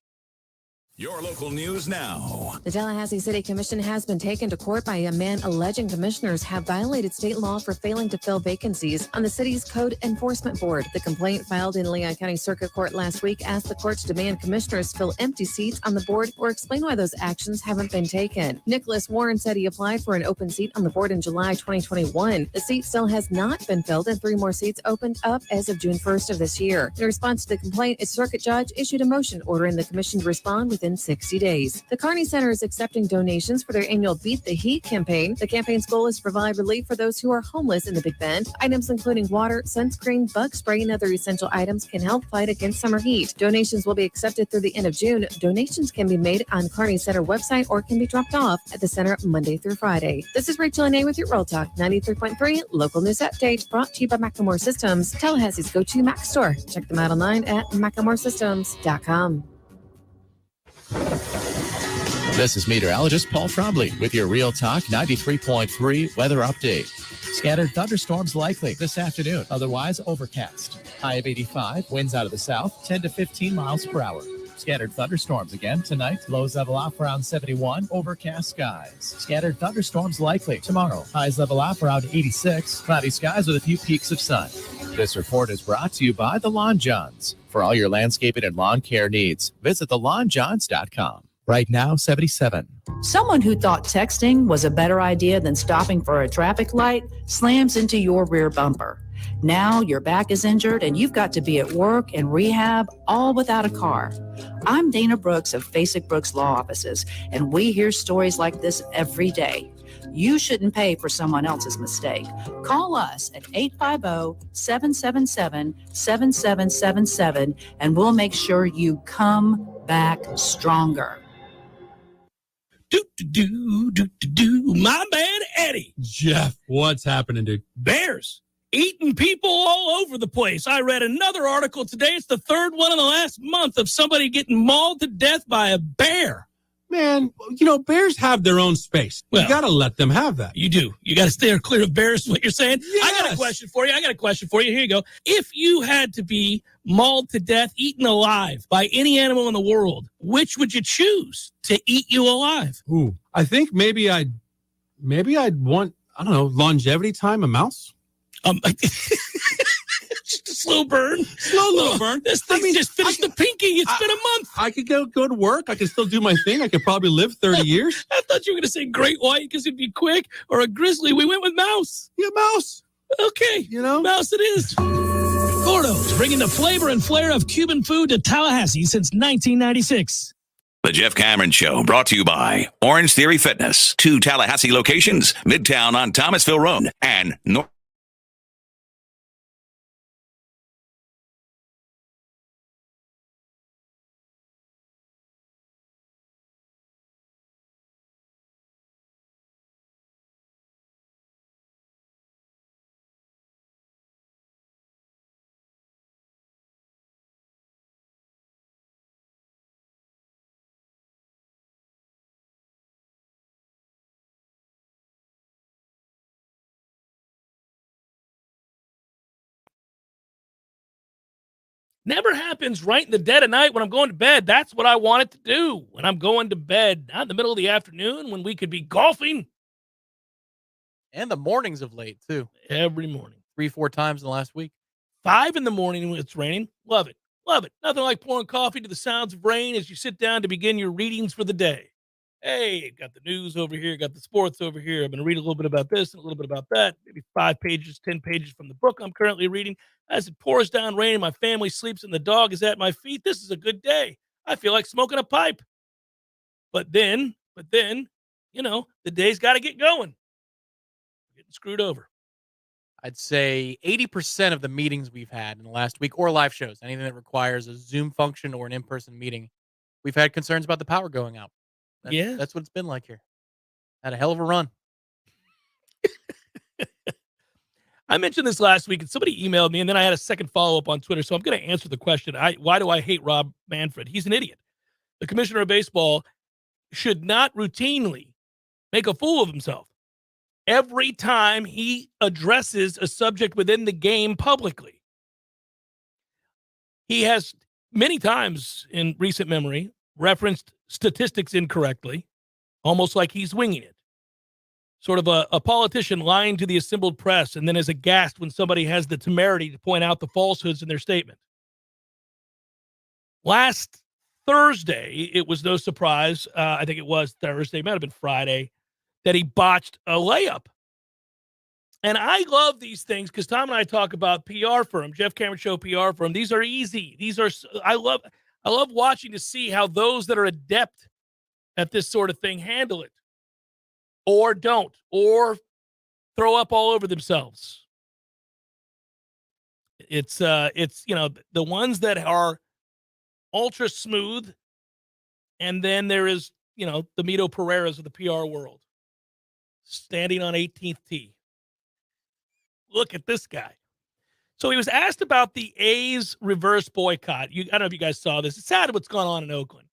Your local news now. The Tallahassee City Commission has been taken to court by a man alleging commissioners have violated state law for failing to fill vacancies on the city's Code Enforcement Board. The complaint filed in Leon County Circuit Court last week asked the court to demand commissioners fill empty seats on the board or explain why those actions haven't been taken. Nicholas Warren said he applied for an open seat on the board in July 2021. The seat still has not been filled and 3 more seats opened up as of June 1st of this year. In response to the complaint, a circuit judge issued a motion ordering the commission to respond within 60 days. The Kearney Center is accepting donations for their annual Beat the Heat campaign. The campaign's goal is to provide relief for those who are homeless in the Big Bend. Items including water, sunscreen, bug spray, and other essential items can help fight against summer heat. Donations will be accepted through the end of June. Donations can be made on Kearney Center website or can be dropped off at the center Monday through Friday. This is Rachel Anay with your Real Talk 93.3 local news update, brought to you by Macklemore Systems, Tallahassee's go-to Mac store. Check them out online at MacklemoreSystems.com. This is meteorologist Paul Trombley with your Real Talk 93.3 weather update. Scattered thunderstorms likely this afternoon, otherwise overcast. High of 85, winds out of the south, 10 to 15 miles per hour. Scattered thunderstorms again tonight, lows level off around 71, overcast skies. Scattered thunderstorms likely tomorrow, highs level off around 86, cloudy skies with a few peaks of sun. This report is brought to you by The Lawn Johns. For all your landscaping and lawn care needs, visit thelawnjohns.com. Right now, 77. Someone who thought texting was a better idea than stopping for a traffic light slams into your rear bumper. Now your back is injured and you've got to be at work and rehab, all without a car. I'm Dana Brooks of Basic Brooks Law Offices, and we hear stories like this every day. You shouldn't pay for someone else's mistake. Call us at 850-777-7777 and we'll make sure you come back stronger. My man, Eddie. Jeff, what's happening, dude? Bears eating people all over the place. I read another article today. It's the third one in the last month of somebody getting mauled to death by a bear. Man, bears have their own space. Well, you got to let them have that. You do. You got to stay clear of bears, is what you're saying? Yes. I got a question for you. Here you go. If you had to be mauled to death, eaten alive by any animal in the world, which would you choose to eat you alive? Ooh, I think maybe I'd want, I don't know, longevity time, a mouse. Just a slow burn. Slow burn. This thing just finished the pinky. It's been a month. I could go to work. I could still do my thing. I could probably live 30 years. I thought you were going to say great white because it'd be quick, or a grizzly. We went with mouse. Yeah, mouse. Okay. Mouse it is. Gordo's bringing the flavor and flair of Cuban food to Tallahassee since 1996. The Jeff Cameron Show, brought to you by Orange Theory Fitness. 2 Tallahassee locations, Midtown on Thomasville Road and North. Never happens right in the dead of night when I'm going to bed. That's what I want it to do when I'm going to bed. Not in the middle of the afternoon when we could be golfing. And the mornings of late, too. Every morning. 3-4 times in the last week. 5 in the morning when it's raining. Love it. Love it. Nothing like pouring coffee to the sounds of rain as you sit down to begin your readings for the day. Hey, got the news over here, got the sports over here. I'm going to read a little bit about this and a little bit about that. Maybe 5 pages, 10 pages from the book I'm currently reading. As it pours down rain and my family sleeps and the dog is at my feet, this is a good day. I feel like smoking a pipe. But then, the day's got to get going. Getting screwed over. I'd say 80% of the meetings we've had in the last week, or live shows, anything that requires a Zoom function or an in-person meeting, we've had concerns about the power going out. That's what it's been like here. Had a hell of a run. I mentioned this last week, and somebody emailed me, and then I had a second follow-up on Twitter, so I'm going to answer the question. Why do I hate Rob Manfred? He's an idiot. The commissioner of baseball should not routinely make a fool of himself every time he addresses a subject within the game publicly. He has many times in recent memory referenced statistics incorrectly, almost like he's winging it. Sort of a politician lying to the assembled press and then is aghast when somebody has the temerity to point out the falsehoods in their statement. Last Thursday, it was no surprise, I think it was Thursday, it might have been Friday, that he botched a layup. And I love these things because Tom and I talk about PR firm, Jeff Cameron Show PR firm. These are easy. I love watching to see how those that are adept at this sort of thing handle it. Or don't, or throw up all over themselves. It's the ones that are ultra smooth, and then there is, the Mito Pereiras of the PR world. Standing on 18th tee. Look at this guy. So he was asked about the A's reverse boycott. I don't know if you guys saw this. It's sad what's going on in Oakland.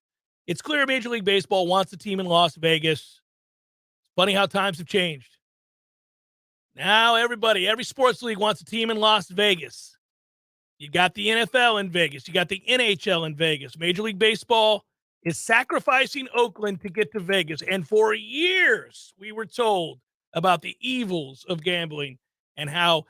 It's clear Major League Baseball wants the team in Las Vegas. Funny how times have changed. Now every sports league wants a team in Las Vegas. You got the NFL in Vegas. You got the NHL in Vegas. Major League Baseball is sacrificing Oakland to get to Vegas. And for years, we were told about the evils of gambling and how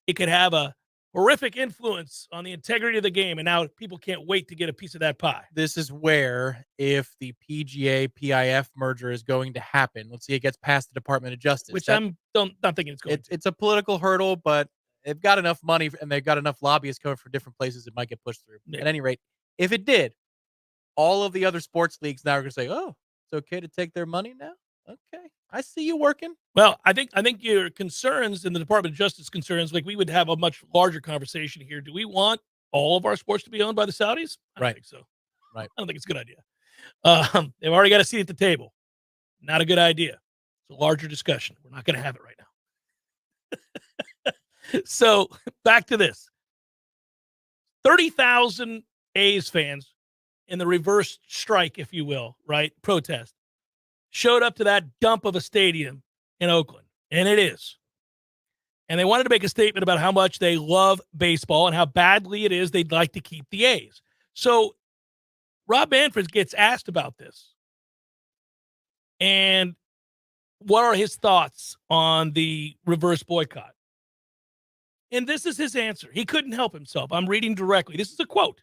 it could have a horrific influence on the integrity of the game. And now people can't wait to get a piece of that pie. This is where, if the PGA PIF merger is going to happen, let's see, it gets past the Department of Justice. Which I'm not thinking it's going to. It's a political hurdle, but they've got enough money and they've got enough lobbyists coming from different places. It might get pushed through. Yeah. At any rate, if it did, all of the other sports leagues now are going to say, "Oh, it's okay to take their money now." Okay, I see you working. Well, I think your concerns and the Department of Justice concerns, like we would have a much larger conversation here. Do we want all of our sports to be owned by the Saudis? I don't think so. Right. I don't think it's a good idea. They've already got a seat at the table. Not a good idea. It's a larger discussion. We're not going to have it right now. So back to this. 30,000 A's fans in the reverse strike, if you will, right? Protest. Showed up to that dump of a stadium in Oakland. And it is. And they wanted to make a statement about how much they love baseball and how badly it is they'd like to keep the A's. So Rob Manfred gets asked about this. And what are his thoughts on the reverse boycott? And this is his answer. He couldn't help himself. I'm reading directly. This is a quote.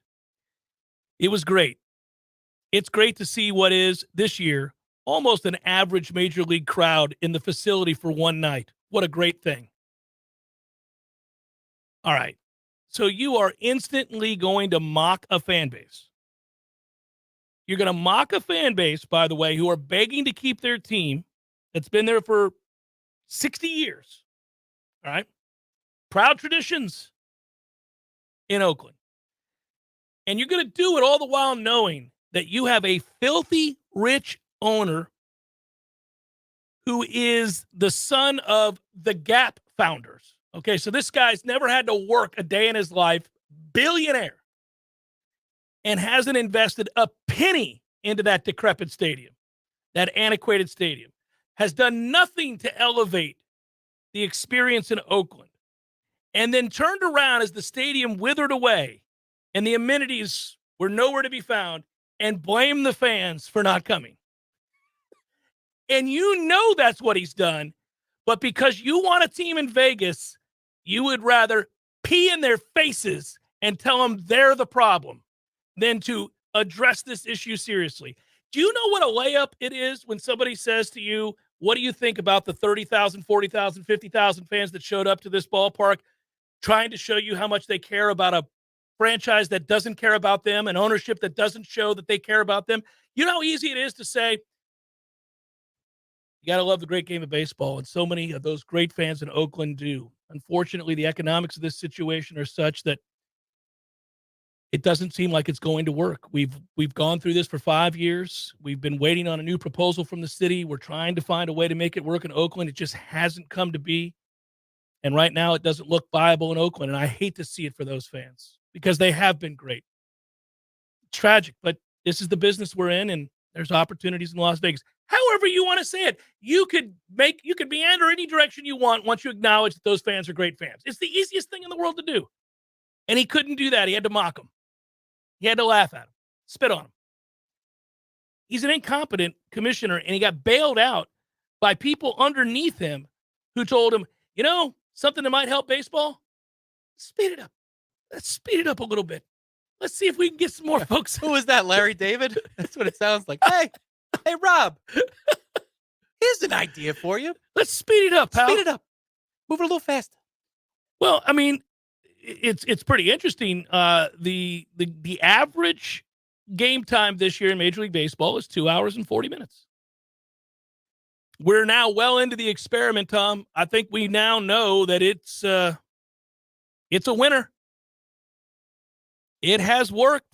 It was great. It's great to see what is, this year, almost an average major league crowd in the facility for one night. What a great thing. All right. So you are instantly going to mock a fan base. You're going to mock a fan base, by the way, who are begging to keep their team that's been there for 60 years. All right. Proud traditions in Oakland. And you're going to do it all the while knowing that you have a filthy rich owner who is the son of the Gap founders. Okay, so this guy's never had to work a day in his life, billionaire, and hasn't invested a penny into that decrepit stadium, that antiquated stadium, has done nothing to elevate the experience in Oakland, and then turned around as the stadium withered away and the amenities were nowhere to be found and blamed the fans for not coming. And you know that's what he's done, but because you want a team in Vegas, you would rather pee in their faces and tell them they're the problem than to address this issue seriously. Do you know what a layup it is when somebody says to you, what do you think about the 30,000, 40,000, 50,000 fans that showed up to this ballpark trying to show you how much they care about a franchise that doesn't care about them, an ownership that doesn't show that they care about them? You know how easy it is to say, you got to love the great game of baseball, and so many of those great fans in Oakland do. Unfortunately, the economics of this situation are such that it doesn't seem like it's going to work. We've gone through this for 5 years. We've been waiting on a new proposal from the city. We're trying to find a way to make it work in Oakland. It just hasn't come to be. And right now, it doesn't look viable in Oakland, and I hate to see it for those fans because they have been great. It's tragic, but this is the business we're in, and there's opportunities in Las Vegas. However you want to say it, you could meander any direction you want once you acknowledge that those fans are great fans. It's the easiest thing in the world to do. And he couldn't do that. He had to mock them. He had to laugh at him, spit on him. He's an incompetent commissioner, and he got bailed out by people underneath him who told him, you know, something that might help baseball? Speed it up. Let's speed it up a little bit. Let's see if we can get some more folks. Who is that, Larry David? That's what it sounds like. Hey, Rob. Here's an idea for you. Let's speed it up, pal. Speed it up. Move it a little faster. Well, I mean, it's pretty interesting. The average game time this year in Major League Baseball is 2 hours and 40 minutes. We're now well into the experiment, Tom. I think we now know that it's a winner. It has worked.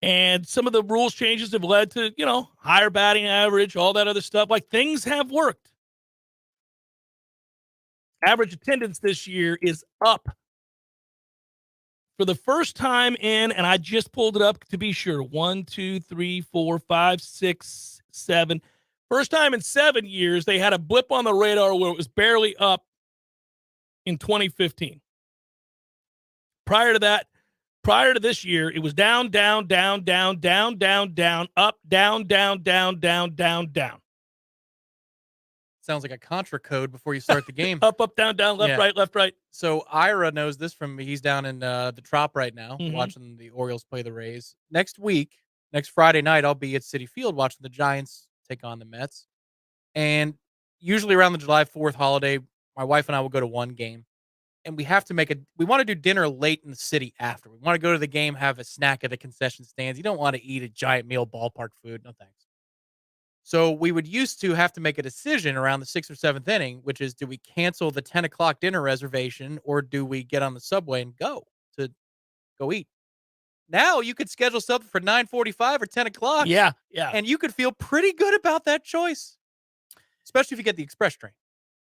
And some of the rules changes have led to, higher batting average, all that other stuff. Like, things have worked. Average attendance this year is up. For the first time in, and I just pulled it up to be sure, 1, 2, 3, 4, 5, 6, 7. First time in 7 years, they had a blip on the radar where it was barely up in 2015. Prior to this year, it was down, down, down, down, down, down, down, up, down, down, down, down, down, down. Sounds like a contra code before you start the game. Up, down, down, left, right, left, right. So Ira knows this from me. He's down in the Trop right now, watching the Orioles play the Rays. Next Friday night, I'll be at Citi Field watching the Giants take on the Mets. And usually around the July 4th holiday, my wife and I will go to one game. And we want to do dinner late in the city after. We want to go to the game, have a snack at the concession stands. You don't want to eat a giant meal ballpark food. No thanks. So we would used to have to make a decision around the 6th or 7th inning, which is, do we cancel the 10 o'clock dinner reservation or do we get on the subway and go eat? Now you could schedule something for 9:45 or 10 o'clock. Yeah. And you could feel pretty good about that choice, especially if you get the express train.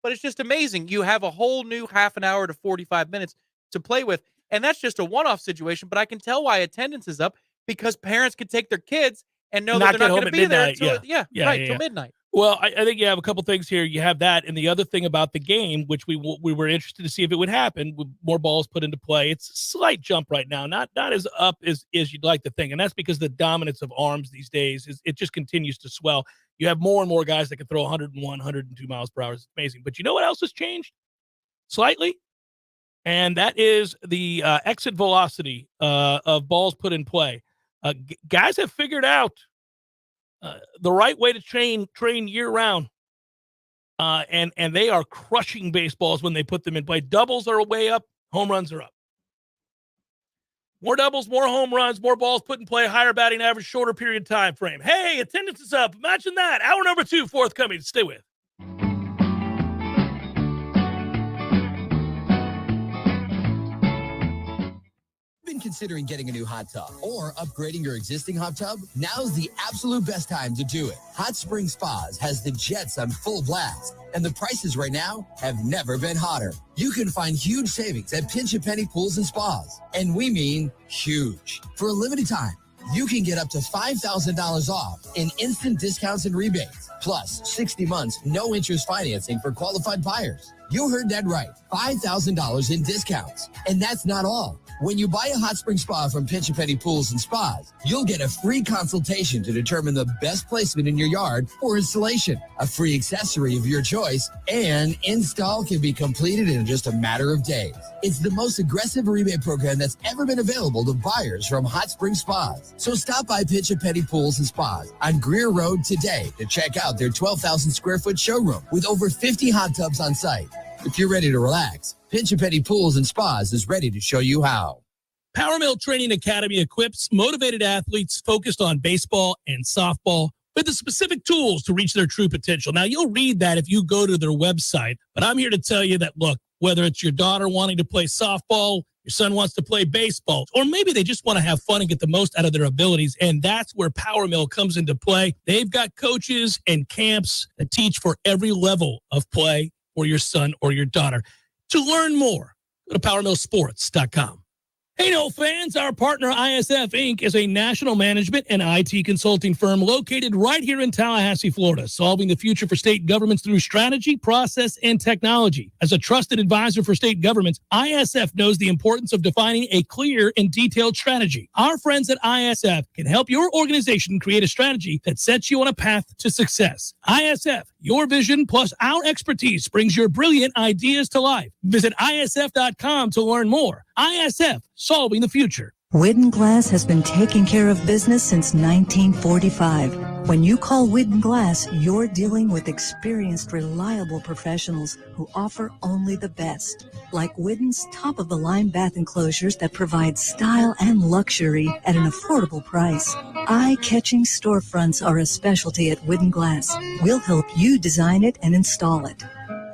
But it's just amazing. You have a whole new half an hour to 45 minutes to play with. And that's just a one-off situation. But I can tell why attendance is up because parents could take their kids and know that they're not going to be there until, till midnight. Well, I think you have a couple things here. You have that, and the other thing about the game, which we were interested to see if it would happen, with more balls put into play. It's a slight jump right now, not as up as you'd like to think, and that's because the dominance of arms these days it just continues to swell. You have more and more guys that can throw 101, 102 miles per hour. It's amazing. But you know what else has changed slightly? And that is the exit velocity of balls put in play. Guys have figured out the right way to train year round. And they are crushing baseballs when they put them in play. Doubles are way up. Home runs are up. More doubles, more home runs, more balls put in play, higher batting average, shorter period time frame. Hey, attendance is up. Imagine that. Hour number 2 forthcoming. Stay with. Been considering getting a new hot tub or upgrading your existing hot tub? Now's the absolute best time to do it. Hot Spring Spas has the jets on full blast, and the prices right now have never been hotter. You can find huge savings at Pinch a Penny Pools and Spas, and we mean huge. For a limited time, you can get up to $5,000 off in instant discounts and rebates, plus 60 months no interest financing for qualified buyers. You heard that right, $5,000 in discounts. And that's not all. When you buy a hot spring spa from Pinch a Penny Pools and Spas, you'll get a free consultation to determine the best placement in your yard for installation, a free accessory of your choice, and install can be completed in just a matter of days. It's the most aggressive rebate program that's ever been available to buyers from Hot Spring Spas. So stop by Pinch a Penny Pools and Spas on Greer Road today to check out their 12,000 square foot showroom with over 50 hot tubs on site. If you're ready to relax, Pinch a Penny Pools and Spas is ready to show you how. Power Mill Training Academy equips motivated athletes focused on baseball and softball with the specific tools to reach their true potential. Now, you'll read that if you go to their website, but I'm here to tell you that, look, whether it's your daughter wanting to play softball, your son wants to play baseball, or maybe they just want to have fun and get the most out of their abilities, and that's where Power Mill comes into play. They've got coaches and camps that teach for every level of play for your son or your daughter. To learn more, go to PowerMillSports.com. Hey, no fans, our partner ISF Inc. is a national management and IT consulting firm located right here in Tallahassee, Florida, solving the future for state governments through strategy, process, and technology. As a trusted advisor for state governments, ISF knows the importance of defining a clear and detailed strategy. Our friends at ISF can help your organization create a strategy that sets you on a path to success. ISF, your vision plus our expertise brings your brilliant ideas to life. Visit ISF.com to learn more. ISF, solving the future. Widden Glass has been taking care of business since 1945. When you call Widden Glass, you're dealing with experienced, reliable professionals who offer only the best. Like Widden's top-of-the-line bath enclosures that provide style and luxury at an affordable price. Eye-catching storefronts are a specialty at Widden Glass. We'll help you design it and install it.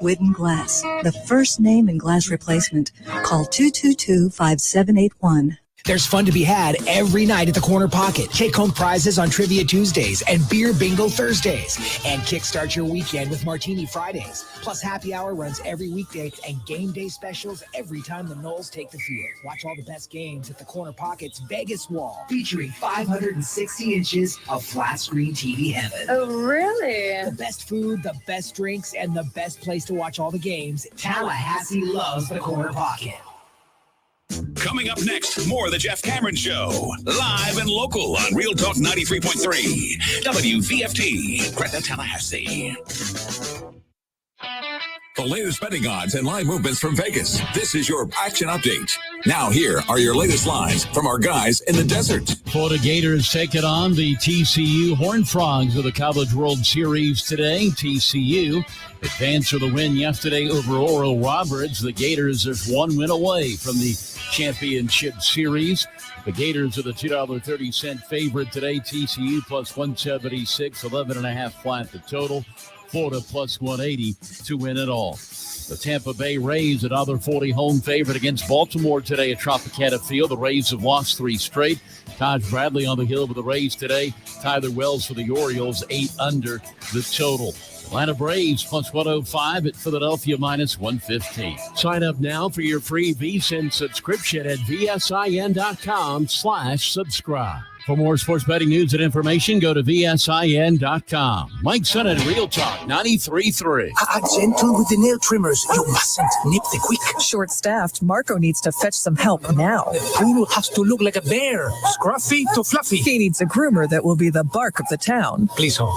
Widden Glass, the first name in glass replacement. Call 222-5781. There's fun to be had every night at the Corner Pocket. Take home prizes on Trivia Tuesdays and Beer Bingo Thursdays. And kickstart your weekend with Martini Fridays. Plus happy hour runs every weekday and game day specials every time the Noles take the field. Watch all the best games at the Corner Pocket's Vegas Wall, featuring 560 inches of flat screen TV heaven. Oh, really? The best food, the best drinks, and the best place to watch all the games. Tallahassee loves the Corner Pocket. Coming up next, more of the Jeff Cameron Show. Live and local on Real Talk 93.3. WVFT, Greta, Tallahassee. The latest betting odds and line movements from Vegas. This is your action update. Now here are your latest lines from our guys in the desert. Florida Gators take it on the TCU Horned Frogs of the College World Series today. TCU advanced for the win yesterday over Oral Roberts. The Gators are one win away from the championship series. The Gators are the $2.30 favorite today. TCU plus 176, 11.5 flat the total. Florida plus 180 to win it all. The Tampa Bay Rays, $1.40 home favorite against Baltimore today at Tropicana Field. The Rays have lost 3 straight. Taj Bradley on the hill with the Rays today. Tyler Wells for the Orioles, 8 under the total. Atlanta Braves plus 105 at Philadelphia minus 115. Sign up now for your free VSiN subscription at vsin.com/subscribe. For more sports betting news and information, go to vsin.com. Mike Son at Real Talk 93.3. Gentle with the nail trimmers. You mustn't nip the quick. Short-staffed, Marco needs to fetch some help now. The poodle has to look like a bear. Scruffy to fluffy. He needs a groomer that will be the bark of the town. Please hold.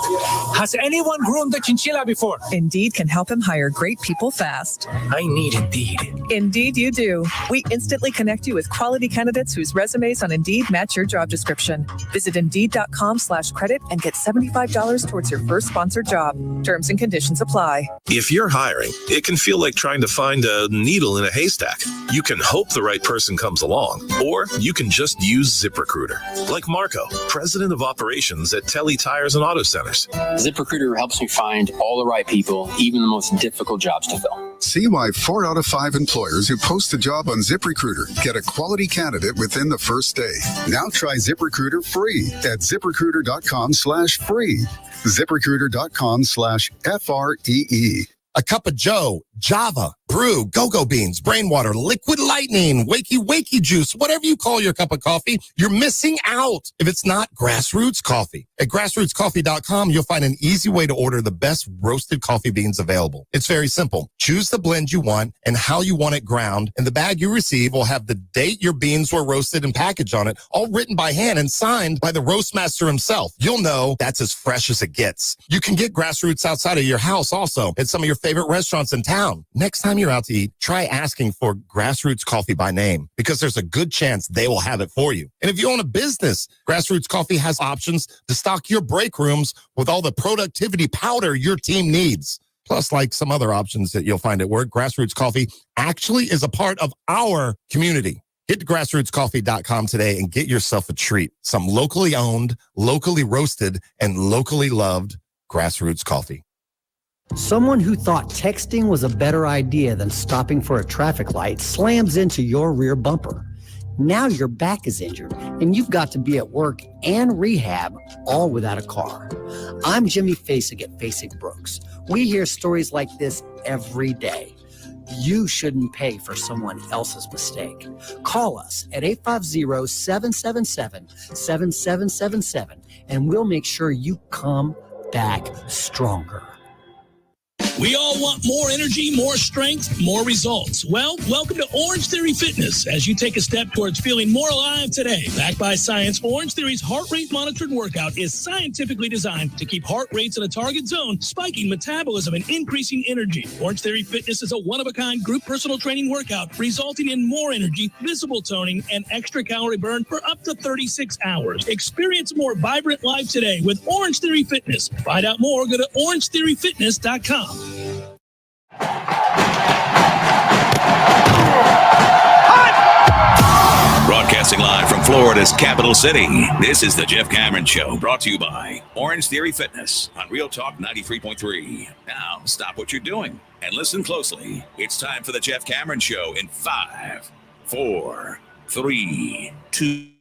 Has anyone groomed a chinchilla before? Indeed can help him hire great people fast. I need Indeed. Indeed you do. We instantly connect you with quality candidates whose resumes on Indeed match your job description. Visit Indeed.com/credit and get $75 towards your first sponsored job. Terms and conditions apply. If you're hiring, it can feel like trying to find a needle in a haystack. You can hope the right person comes along, or you can just use ZipRecruiter. Like Marco, president of operations at Telly Tires and Auto Centers. ZipRecruiter helps me find all the right people, even the most difficult jobs to fill. See why 4 out of 5 employers who post a job on ZipRecruiter get a quality candidate within the first day. Now try ZipRecruiter free at ZipRecruiter.com/free. ZipRecruiter.com/FREE. A cup of Joe, Java, brew, go-go beans, brain water, liquid lightning, wakey juice, whatever you call your cup of coffee, you're missing out if it's not Grassroots Coffee. At grassrootscoffee.com, you'll find an easy way to order the best roasted coffee beans available. It's very simple. Choose the blend you want and how you want it ground, and the bag you receive will have the date your beans were roasted and packaged on it, all written by hand and signed by the roast master himself. You'll know that's as fresh as it gets. You can get Grassroots outside of your house also at some of your favorite restaurants in town. Next time you're out to eat, try asking for Grassroots Coffee by name, because there's a good chance they will have it for you. And if you own a business, Grassroots Coffee has options to stock your break rooms with all the productivity powder your team needs. Plus, like some other options that you'll find at work, Grassroots Coffee actually is a part of our community. Get to grassrootscoffee.com today and get yourself a treat. Some locally owned, locally roasted, and locally loved Grassroots Coffee. Someone who thought texting was a better idea than stopping for a traffic light slams into your rear bumper. Now your back is injured and you've got to be at work and rehab, all without a car. I'm Jimmy Fasig at Fasig Brooks. We hear stories like this every day. You shouldn't pay for someone else's mistake. Call us at 850-777-7777 and we'll make sure you come back stronger. We all want more energy, more strength, more results. Well, welcome to Orange Theory Fitness as you take a step towards feeling more alive today. Backed by science, Orange Theory's heart rate monitored workout is scientifically designed to keep heart rates in a target zone, spiking metabolism and increasing energy. Orange Theory Fitness is a one-of-a-kind group personal training workout resulting in more energy, visible toning, and extra calorie burn for up to 36 hours. Experience a more vibrant life today with Orange Theory Fitness. Find out more, go to orangetheoryfitness.com. Broadcasting live from Florida's capital city, this is the Jeff Cameron Show, brought to you by Orange Theory Fitness on Real Talk 93.3. Now, stop what you're doing and listen closely. It's time for the Jeff Cameron Show in 5, 4, 3, 2.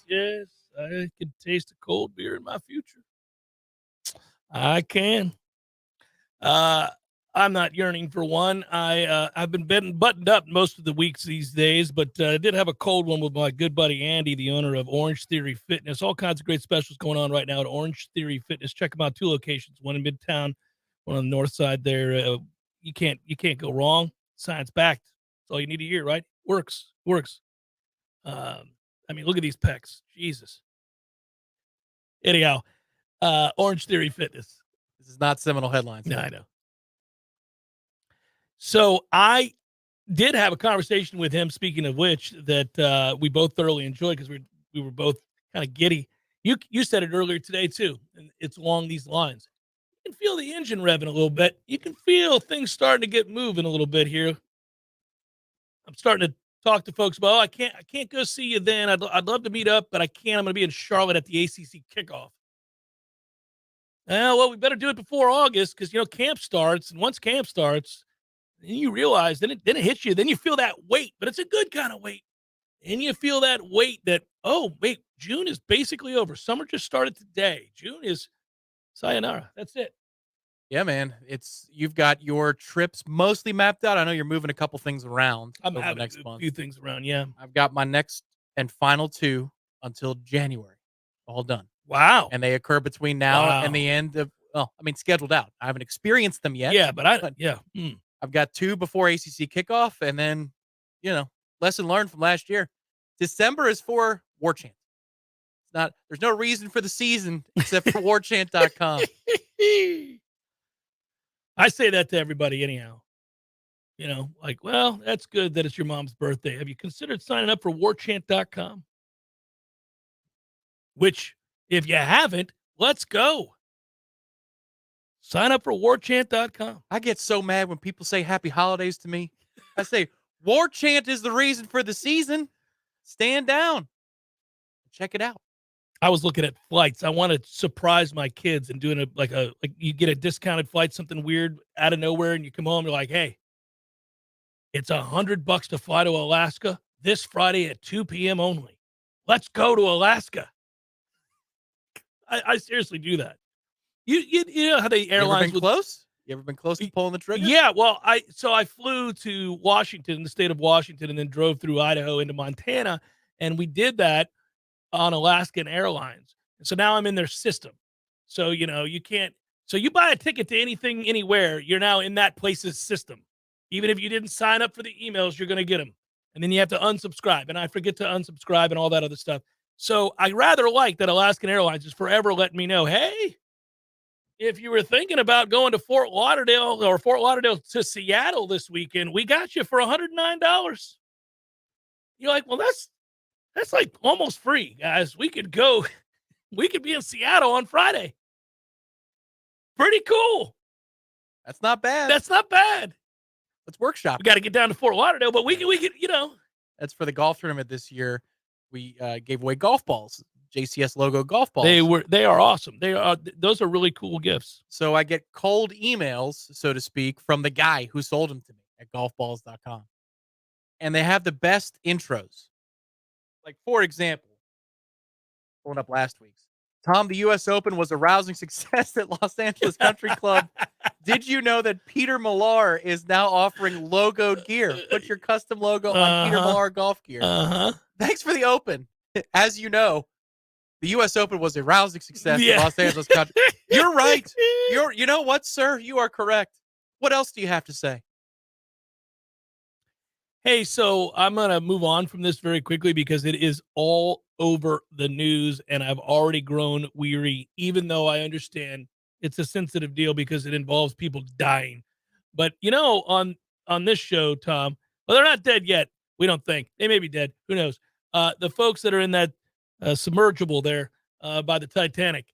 Yes, I can taste a cold beer in my future. I can. I'm not yearning for one. I've been buttoned up most of the weeks these days, but I did have a cold one with my good buddy Andy, the owner of Orange Theory Fitness. All kinds of great specials going on right now at Orange Theory Fitness. Check them out. 2 locations, one in Midtown, one on the north side there. You can't go wrong. Science backed. That's all you need to hear, right? Works. I mean, look at these pecs. Jesus. Anyhow, Orange Theory Fitness. This is not Seminole headlines. No, I know. So I did have a conversation with him, speaking of which, that we both thoroughly enjoyed because we were both kind of giddy. You said it earlier today, too, and it's along these lines. You can feel the engine revving a little bit. You can feel things starting to get moving a little bit here. I'm starting to talk to folks about, I can't go see you then. I'd love to meet up, but I can't. I'm going to be in Charlotte at the ACC kickoff. Well, we better do it before August because, camp starts. And once camp starts, then you realize, then it hits you. Then you feel that weight, but it's a good kind of weight. And you feel that weight that, oh, wait, June is basically over. Summer just started today. June is sayonara. That's it. Yeah, man. You've got your trips mostly mapped out. I know you're moving a couple things around I'm over having next a month. few things around, yeah. I've got my next and final 2 until January, all done. Wow. And they occur between now and the end of, scheduled out. I haven't experienced them yet. Yeah, but I've got 2 before ACC kickoff, and then, lesson learned from last year. December is for Warchant. There's no reason for the season except for warchant.com. I say that to everybody anyhow. Well, that's good that it's your mom's birthday. Have you considered signing up for warchant.com? Which, if you haven't, let's go. Sign up for warchant.com. I get so mad when people say happy holidays to me. I say, Warchant is the reason for the season. Stand down. Check it out. I was looking at flights. I want to surprise my kids and doing like you get a discounted flight, something weird out of nowhere, and you come home, you're like, hey, it's $100 to fly to Alaska this Friday at 2 p.m. only. Let's go to Alaska. I seriously do that. You know how the airlines close? You ever been close to pulling the trigger? Yeah, well, I flew to Washington, the state of Washington, and then drove through Idaho into Montana, and we did that on Alaskan Airlines. And so now I'm in their system. So, you can't. So you buy a ticket to anything, anywhere, you're now in that place's system. Even if you didn't sign up for the emails, you're going to get them. And then you have to unsubscribe. And I forget to unsubscribe and all that other stuff. So I rather like that Alaskan Airlines is forever letting me know, hey, if you were thinking about going to Fort Lauderdale to Seattle this weekend, we got you for $109. You're like, well, that's like almost free, guys. We could be in Seattle on Friday. Pretty cool. That's not bad. Let's workshop. We got to get down to Fort Lauderdale, but we could. That's for the golf tournament this year. We gave away golf balls, JCS logo golf balls. They are awesome. Those are really cool gifts. So I get cold emails, so to speak, from the guy who sold them to me at golfballs.com. And they have the best intros. Like, for example, pulling up last week's. Tom, the U.S. Open was a rousing success at Los Angeles Country Club. Did you know that Peter Millar is now offering logo gear? Put your custom logo on Peter Millar golf gear. Thanks for the Open. As you know, the U.S. Open was a rousing success at Los Angeles Country. You're right. You know what, sir? You are correct. What else do you have to say? Hey, so I'm going to move on from this very quickly because it is all over the news and I've already grown weary, even though I understand it's a sensitive deal because it involves people dying. But, on this show, Tom, well, they're not dead yet. We don't think. They may be dead. Who knows? The folks that are in that submergible there by the Titanic,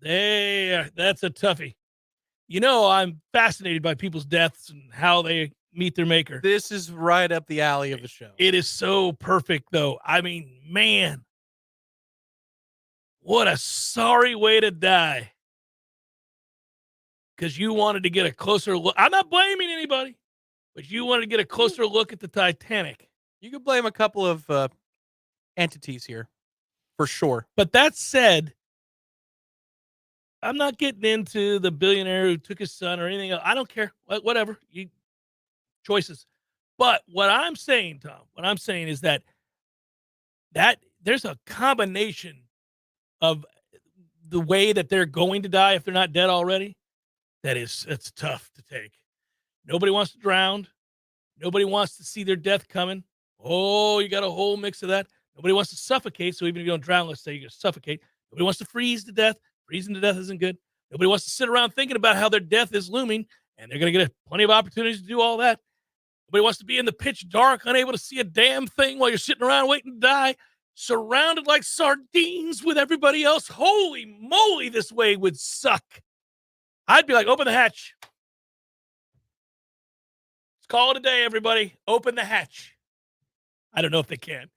that's a toughie. I'm fascinated by people's deaths and how they meet their maker. This is right up the alley of the show. It is so perfect, though. I mean, man, what a sorry way to die. Because you wanted to get a closer look. I'm not blaming anybody, but you wanted to get a closer look at the Titanic. You could blame a couple of entities here, for sure. But that said, I'm not getting into the billionaire who took his son or anything else. I don't care. Whatever. Choices. But what I'm saying, Tom, is that there's a combination of the way that they're going to die if they're not dead already. It's tough to take. Nobody wants to drown. Nobody wants to see their death coming. Oh, you got a whole mix of that. Nobody wants to suffocate. So even if you don't drown, let's say you're going to suffocate. Nobody wants to freeze to death. Freezing to death isn't good. Nobody wants to sit around thinking about how their death is looming, and they're going to get plenty of opportunities to do all that. Nobody wants to be in the pitch dark, unable to see a damn thing while you're sitting around waiting to die, surrounded like sardines with everybody else. Holy moly, this way would suck. I'd be like, open the hatch. Let's call it a day, everybody. Open the hatch. I don't know if they can.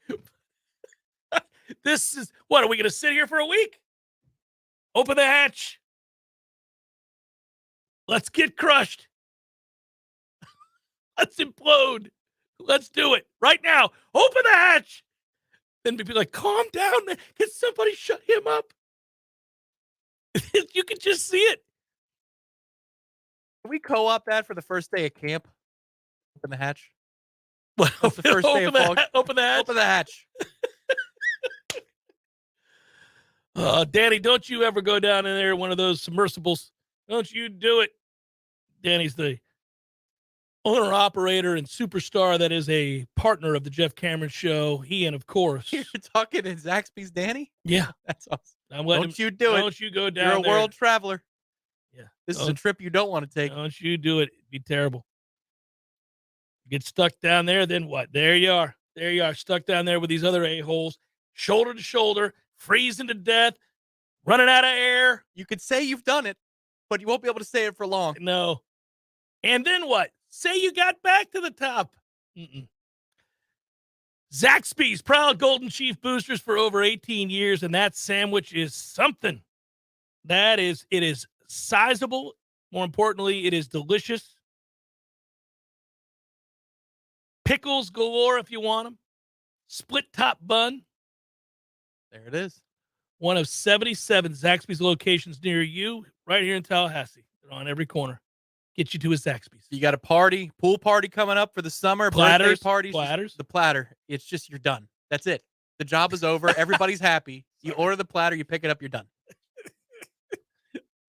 This is, what, are we going to sit here for a week? Open the hatch. Let's get crushed. Let's implode. Let's do it right now. Open the hatch. Then be like, calm down, man. Can somebody shut him up? You can just see it. Can we co-op that for the first day of camp? Open the hatch. Well, the first day of fall. Open the hatch. Open the hatch. Danny, don't you ever go down in there, one of those submersibles. Don't you do it. Danny's the owner, operator, and superstar that is a partner of the Jeff Cameron Show. He and, of course. You're talking in Zaxby's Danny? Yeah. That's awesome. Don't you do it. Don't you go down You're a there. world traveler. Yeah. This is a trip you don't want to take. Don't you do it. It'd be terrible. Get stuck down there, then what? There you are. There you are, stuck down there with these other a-holes, shoulder to shoulder, freezing to death, running out of air. You could say you've done it, but you won't be able to say it for long. No. And then what? Say you got back to the top. Zaxby's, proud Golden Chief boosters for over 18 years, and that sandwich is something. It is sizable. More importantly, it is delicious. Pickles galore if you want them. Split top bun. There it is. One of 77 Zaxby's locations near you, right here in Tallahassee. They're on every corner. Get you to a Zaxby's. You got a pool party coming up for the summer, Platters, birthday parties. The platter. It's just, you're done. That's it. The job is over. Everybody's happy. You order the platter, you pick it up, you're done.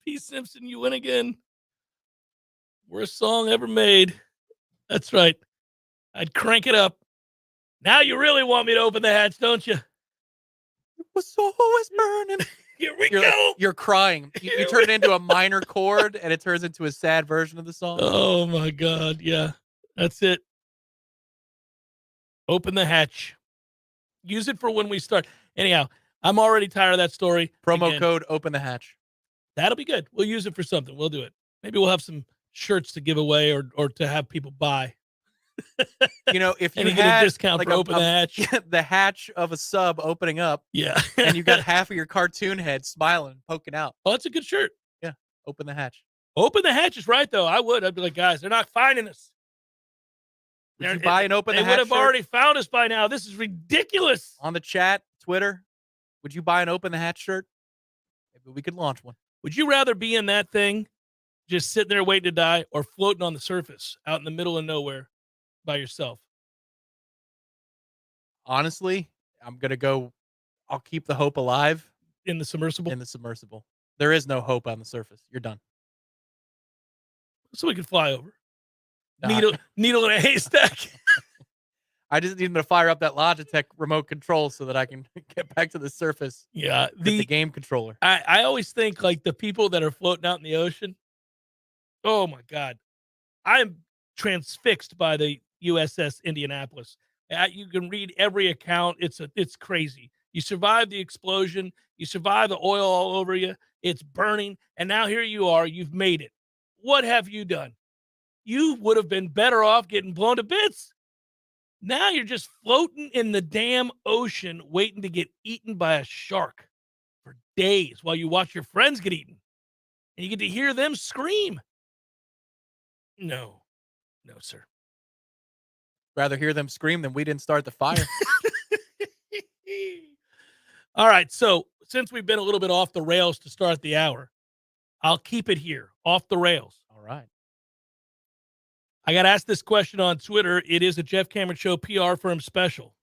P. Simpson, you win again. Worst song ever made. That's right. I'd crank it up. Now you really want me to open the hatch, don't you? It was always burning. Here we go. You're crying. You turn it into a minor chord, and it turns into a sad version of the song. Oh, my God. Yeah, that's it. Open the hatch. Use it for when we start. Anyhow, I'm already tired of that story. Promo code open the hatch. That'll be good. We'll use it for something. We'll do it. Maybe we'll have some shirts to give away or to have people buy. You know, if you get had a discount like for open the hatch. The hatch of a sub opening up. Yeah. And you got half of your cartoon head smiling, poking out. Oh, that's a good shirt. Yeah. Open the hatch. Open the hatch is right, though. I'd be like, guys, they're not finding us. Would you buy an open the hatch They would have shirt? already found us by now. This is ridiculous. On the chat, Twitter, would you buy an open the hatch shirt? Maybe we could launch one. Would you rather be in that thing, just sitting there waiting to die, or floating on the surface out in the middle of nowhere by yourself? Honestly, I'm going to go, I'll keep the hope alive. In the submersible? In the submersible. There is no hope on the surface. You're done. So we can fly over. Nah. Needle in a haystack. I just need to fire up that Logitech remote control so that I can get back to the surface. Yeah. With the game controller. I always think like the people that are floating out in the ocean. Oh my God. I'm transfixed by the USS Indianapolis. You can read every account. It's crazy. You survive the explosion. You survive the oil all over you. It's burning. And now here you are. You've made it. What have you done? You would have been better off getting blown to bits. Now you're just floating in the damn ocean waiting to get eaten by a shark for days while you watch your friends get eaten. And you get to hear them scream. No, sir. Rather hear them scream than we didn't start the fire. All right, so since we've been a little bit off the rails to start the hour, I'll keep it here, off the rails. All right. I got asked this question on Twitter. It is a Jeff Cameron Show PR firm special.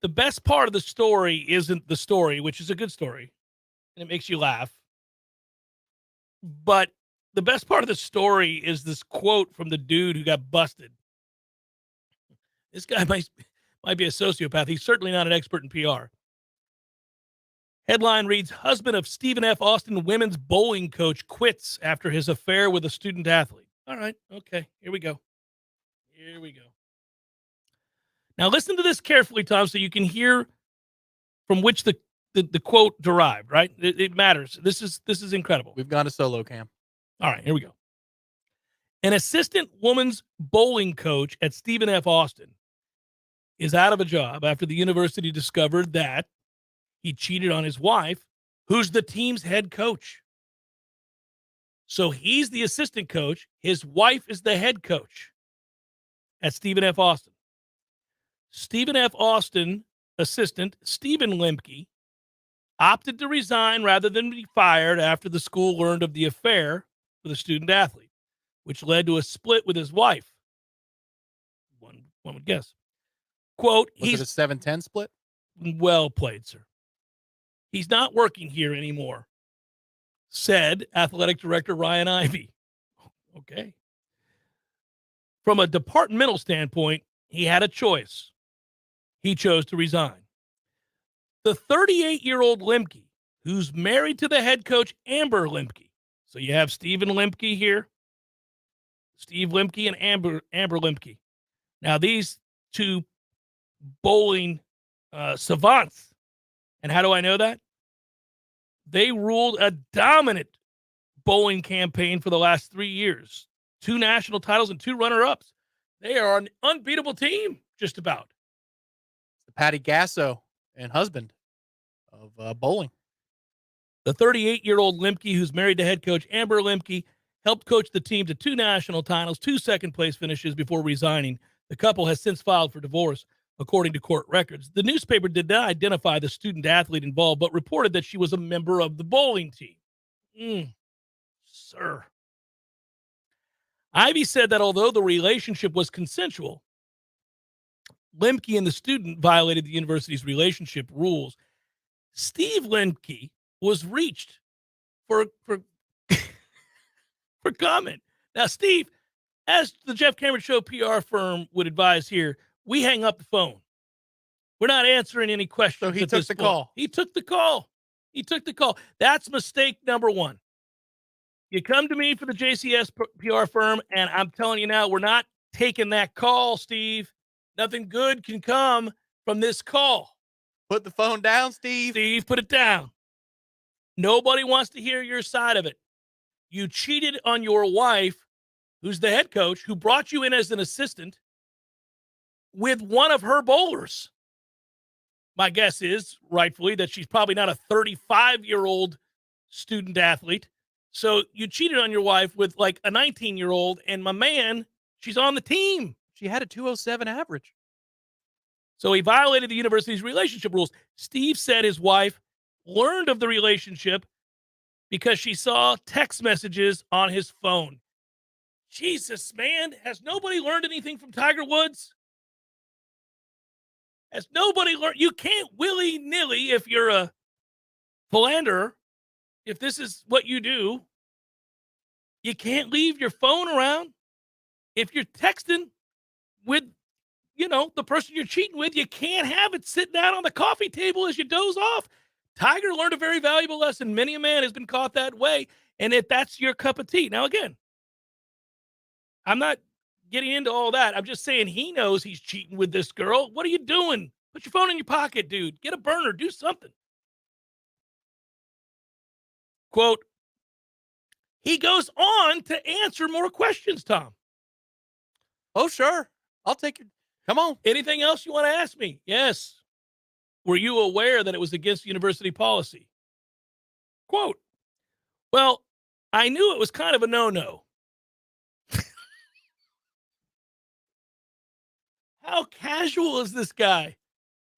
The best part of the story isn't the story, which is a good story, and it makes you laugh. But the best part of the story is this quote from the dude who got busted. This guy might be a sociopath. He's certainly not an expert in PR. Headline reads, husband of Stephen F. Austin women's bowling coach quits after his affair with a student athlete. All right, okay, here we go. Here we go. Now listen to this carefully, Tom, so you can hear from which the quote derived, right? It matters. This is incredible. We've gone to solo cam. All right, here we go. An assistant women's bowling coach at Stephen F. Austin is out of a job after the university discovered that he cheated on his wife, who's the team's head coach. So he's the assistant coach. His wife is the head coach at Stephen F. Austin. Stephen F. Austin assistant Stephen Lemke opted to resign rather than be fired after the school learned of the affair with a student athlete, which led to a split with his wife. One would guess. Quote, Was it a 7-10 split? Well played, sir. He's not working here anymore, said athletic director Ryan Ivey. Okay. From a departmental standpoint, he had a choice. He chose to resign. The 38-year-old Lemke, who's married to the head coach Amber Lemke. So you have Stephen Lemke here, Steve Lemke and Amber Lemke. Now these two bowling savants. And how do I know that? They ruled a dominant bowling campaign for the last 3 years. 2 national titles and 2 runner-ups. They are an unbeatable team, just about. Patty Gasso and husband of bowling. The 38-year-old Lemke, who's married to head coach Amber Lemke, helped coach the team to 2 national titles, 2 second-place finishes before resigning. The couple has since filed for divorce, according to court records. The newspaper did not identify the student athlete involved, but reported that she was a member of the bowling team. Sir. Ivey said that although the relationship was consensual, Lemke and the student violated the university's relationship rules. Steve Lemke was reached for comment. Now, Steve, as the Jeff Cameron Show PR firm would advise here, we hang up the phone. We're not answering any questions. So he took the call. He took the call. He took the call. That's mistake number 1. You come to me for the JCS PR firm, and I'm telling you now, we're not taking that call, Steve. Nothing good can come from this call. Put the phone down, Steve. Steve, put it down. Nobody wants to hear your side of it. You cheated on your wife, who's the head coach, who brought you in as an assistant, with one of her bowlers. My guess is, rightfully, that she's probably not a 35-year-old student athlete. So you cheated on your wife with like a 19-year-old, and my man, she's on the team. She had a 207 average. So he violated the university's relationship rules. Steve said his wife learned of the relationship because she saw text messages on his phone. Jesus, man, has nobody learned anything from Tiger Woods? Has nobody learned? You can't willy-nilly, if you're a philanderer, if this is what you do, you can't leave your phone around. If you're texting with, the person you're cheating with, you can't have it sitting down on the coffee table as you doze off. Tiger learned a very valuable lesson. Many a man has been caught that way. And if that's your cup of tea. Now, again, I'm not getting into all that. I'm just saying he knows he's cheating with this girl. What are you doing? Put your phone in your pocket, dude. Get a burner. Do something. Quote, he goes on to answer more questions, Tom. Oh, sure. I'll take it. Come on. Anything else you want to ask me? Yes. Were you aware that it was against university policy? Quote, well, I knew it was kind of a no-no. How casual is this guy?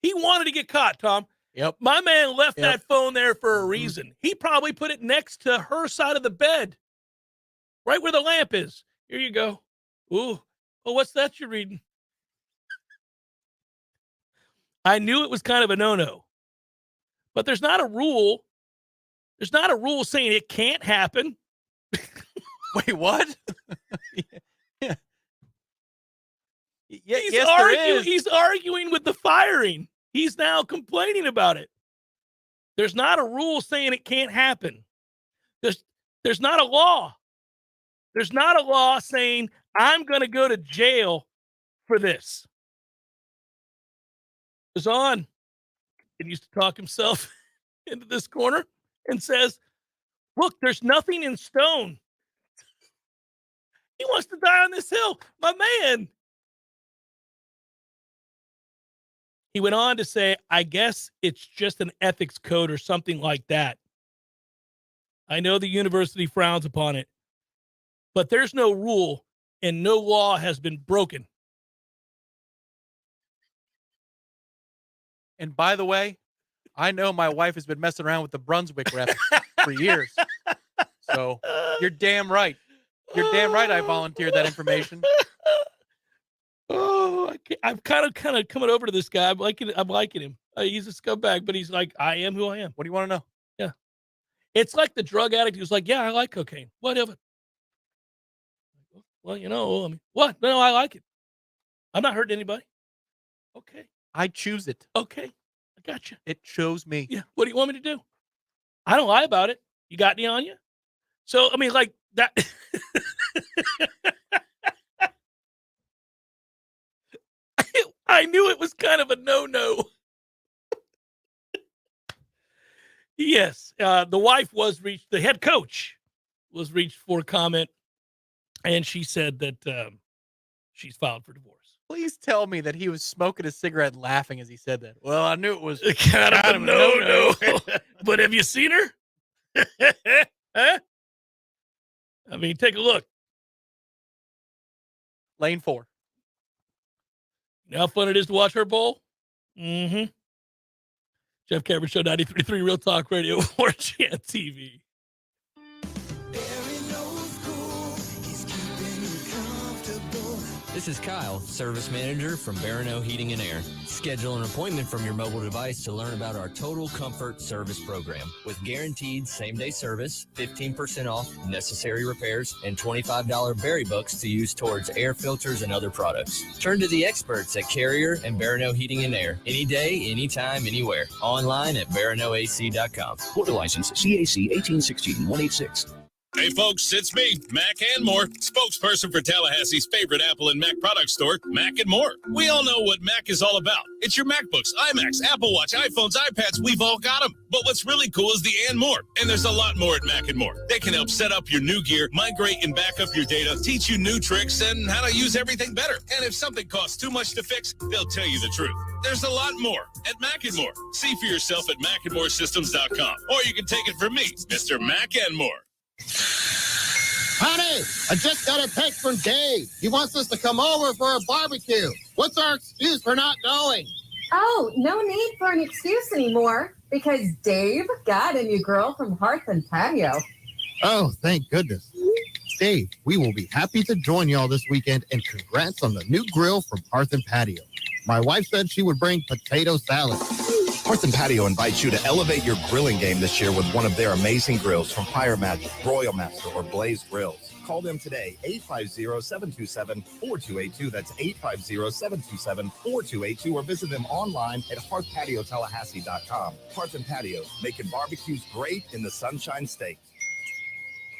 He wanted to get caught, Tom. Yep. My man left that phone there for a reason. He probably put it next to her side of the bed, right where the lamp is. Here you go. Ooh. Oh, what's that you're reading? I knew it was kind of a no-no. But there's not a rule. There's not a rule saying it can't happen. Wait, what? Yeah. He's arguing with the firing. He's now complaining about it. There's not a rule saying it can't happen. There's not a law. There's not a law saying I'm going to go to jail for this. Goes on. Continues to talk himself into this corner and says, look, there's nothing in stone. He wants to die on this hill. My man. He went on to say, I guess it's just an ethics code or something like that. I know the university frowns upon it, but there's no rule and no law has been broken. And by the way, I know my wife has been messing around with the Brunswick rep for years. So you're damn right. You're damn right I volunteered that information. Oh, I'm kind of coming over to this guy. I'm liking him. He's a scumbag, but he's like, I am who I am. What do you want to know? Yeah. It's like the drug addict who's like, yeah, I like cocaine. What of it? Well, I mean, what? No, I like it. I'm not hurting anybody. Okay. I choose it. Okay. I got you. It chose me. Yeah. What do you want me to do? I don't lie about it. You got any on you? So, I mean, like that. I knew it was kind of a no-no. Yes. The wife was reached, the head coach was reached for comment, and she said that she's filed for divorce. Please tell me that he was smoking a cigarette laughing as he said that. Well, I knew it was kind of a no-no. But have you seen her? Huh? I mean, take a look. Lane 4. You know how fun it is to watch her bowl? Mm-hmm. Jeff Cameron Show, 93.3 Real Talk Radio, Warchant TV. This is Kyle, Service Manager from Barano Heating and Air. Schedule an appointment from your mobile device to learn about our Total Comfort Service Program. With guaranteed same-day service, 15% off necessary repairs, and $25 berry bucks to use towards air filters and other products. Turn to the experts at Carrier and Barano Heating and Air. Any day, anytime, anywhere. Online at baranoac.com. Florida license CAC 1816-186. Hey folks, it's me, Mac and More, spokesperson for Tallahassee's favorite Apple and Mac product store, Mac and More. We all know what Mac is all about. It's your MacBooks, iMacs, Apple Watch, iPhones, iPads, we've all got them. But what's really cool is the and more. And there's a lot more at Mac and More. They can help set up your new gear, migrate and back up your data, teach you new tricks, and how to use everything better. And if something costs too much to fix, they'll tell you the truth. There's a lot more at Mac and More. See for yourself at macandmoresystems.com. Or you can take it from me, Mr. Mac and More. Honey, I just got a text from Dave. He wants us to come over for a barbecue. What's our excuse for not going? Oh, no need for an excuse anymore because Dave got a new girl from Hearth and Patio. Oh, thank goodness. Dave, we will be happy to join y'all this weekend, and congrats on the new grill from Hearth and Patio. My wife said she would bring potato salad. Hearth and Patio invites you to elevate your grilling game this year with one of their amazing grills from Fire Magic, Broil Master, or Blaze Grills. Call them today, 850-727-4282. That's 850-727-4282, or visit them online at hearthpatiotallahassee.com. Hearth and Patio, making barbecues great in the Sunshine State.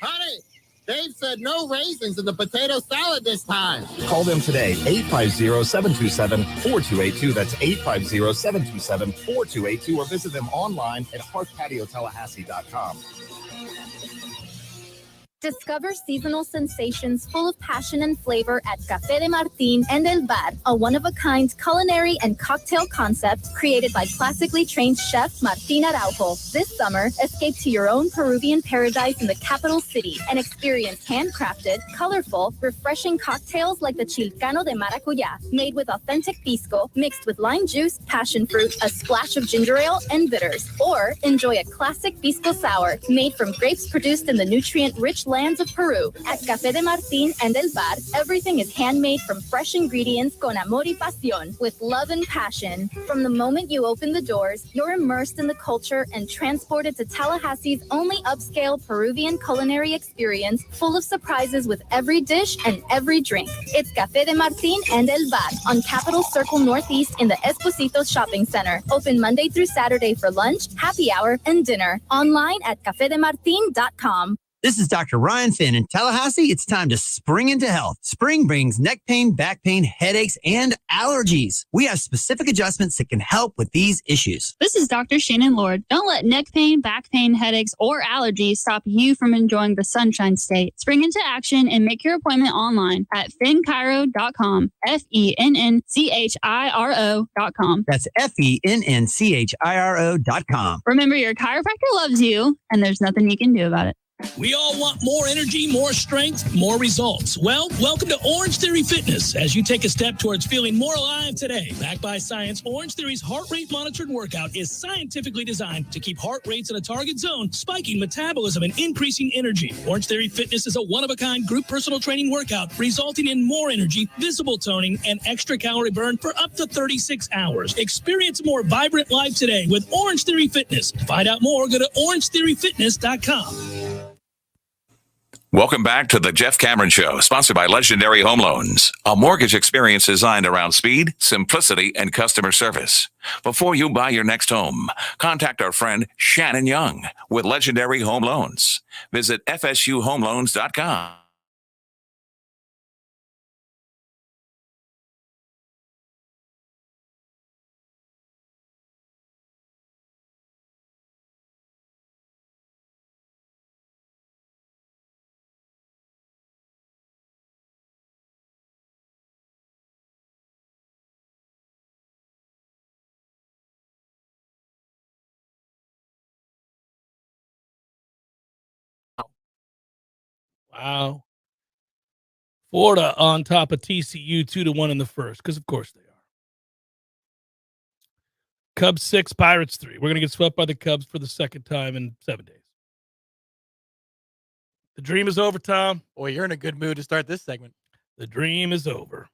Honey, Dave said no raisins in the potato salad this time. Call them today, 850-727-4282. That's 850-727-4282, or visit them online at hearthpatiotallahassee.com. Discover seasonal sensations full of passion and flavor at Café de Martín and El Bar, a one-of-a-kind culinary and cocktail concept created by classically trained chef Martín Araujo. This summer, escape to your own Peruvian paradise in the capital city and experience handcrafted, colorful, refreshing cocktails like the Chilcano de Maracuyá, made with authentic pisco, mixed with lime juice, passion fruit, a splash of ginger ale, and bitters. Or enjoy a classic pisco sour made from grapes produced in the nutrient-rich lands of Peru. At Café de Martín and El Bar, everything is handmade from fresh ingredients con amor y pasión, with love and passion. From the moment you open the doors, you're immersed in the culture and transported to Tallahassee's only upscale Peruvian culinary experience, full of surprises with every dish and every drink. It's Café de Martín and El Bar on Capitol Circle Northeast in the Esposito Shopping Center. Open Monday through Saturday for lunch, happy hour, and dinner. Online at cafedemartin.com. This is Dr. Ryan Finn in Tallahassee. It's time to spring into health. Spring brings neck pain, back pain, headaches, and allergies. We have specific adjustments that can help with these issues. This is Dr. Shannon Lord. Don't let neck pain, back pain, headaches, or allergies stop you from enjoying the Sunshine State. Spring into action and make your appointment online at finnchiro.com. FENNCHIRO.com. That's FENNCHIRO.com. Remember, your chiropractor loves you, and there's nothing you can do about it. We all want more energy, more strength, more results. Well, welcome to Orange Theory Fitness as you take a step towards feeling more alive today. Backed by science, Orange Theory's heart rate monitored workout is scientifically designed to keep heart rates in a target zone, spiking metabolism and increasing energy. Orange Theory Fitness is a one-of-a-kind group personal training workout resulting in more energy, visible toning, and extra calorie burn for up to 36 hours. Experience a more vibrant life today with Orange Theory Fitness. To find out more, go to orangetheoryfitness.com. Welcome back to the Jeff Cameron Show, sponsored by Legendary Home Loans, a mortgage experience designed around speed, simplicity, and customer service. Before you buy your next home, contact our friend Shannon Young with Legendary Home Loans. Visit FSUHomeLoans.com. Wow. Florida on top of TCU 2-1 in the first, because of course they are. Cubs 6, Pirates 3. We're going to get swept by the Cubs for the second time in 7 days. The dream is over, Tom. Boy, you're in a good mood to start this segment. The dream is over.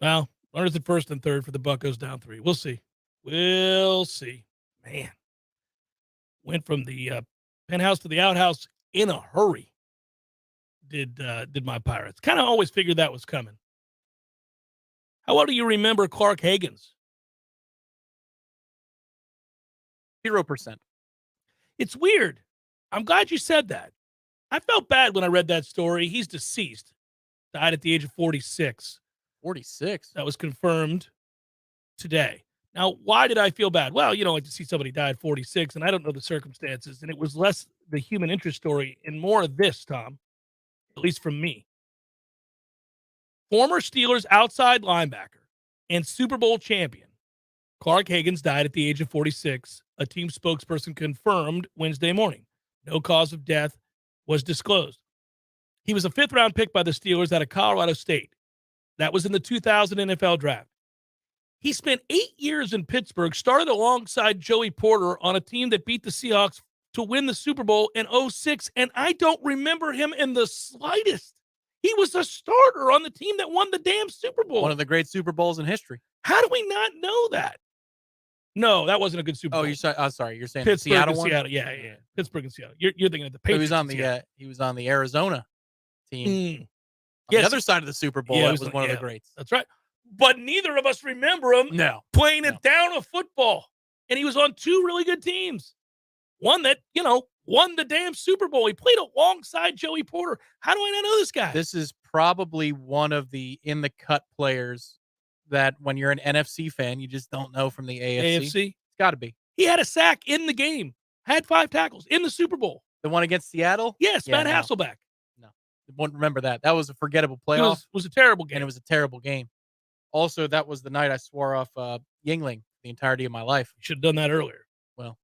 Well, runners at first and third for the Buccos, down 3. We'll see. We'll see. Man. Went from the penthouse to the outhouse in a hurry. Did my Pirates. Kind of always figured that was coming. How well do you remember Clark Hagan's? 0%. It's weird. I'm glad you said that. I felt bad when I read that story. He's deceased. Died at the age of 46. 46? That was confirmed today. Now, why did I feel bad? Well, you don't like to see somebody die at 46, and I don't know the circumstances, and it was less the human interest story and more of this, Tom, at least from me. Former Steelers outside linebacker and Super Bowl champion Clark Hagan's died at the age of 46, a team spokesperson confirmed Wednesday morning. No cause of death was disclosed. He was a fifth-round pick by the Steelers out of Colorado State. That was in the 2000 NFL Draft. He spent 8 years in Pittsburgh, started alongside Joey Porter on a team that beat the Seahawks to win the Super Bowl in 2006, and I don't remember him in the slightest. He was a starter on the team that won the damn Super Bowl. One of the great Super Bowls in history. How do we not know that? No, that wasn't a good Super Bowl. Oh, sorry. You're saying Pittsburgh the Seattle and one? Seattle. Yeah. Pittsburgh and Seattle. You're thinking of the Patriots. He was on the Arizona team. On Yes. the other side of the Super Bowl, that was one of the greats. That's right. But neither of us remember him playing it down of football. And he was on 2 really good teams. One that, won the damn Super Bowl. He played alongside Joey Porter. How do I not know this guy? This is probably one of the in-the-cut players that when you're an NFC fan, you just don't know from the AFC. AFC? It's got to be. He had a sack in the game. Had 5 tackles in the Super Bowl. The one against Seattle? Yes, Matt Hasselbeck. No. I won't remember that. That was a forgettable playoff. It was a terrible game. And it was a terrible game. Also, that was the night I swore off Yingling the entirety of my life. Should have done that earlier. Well.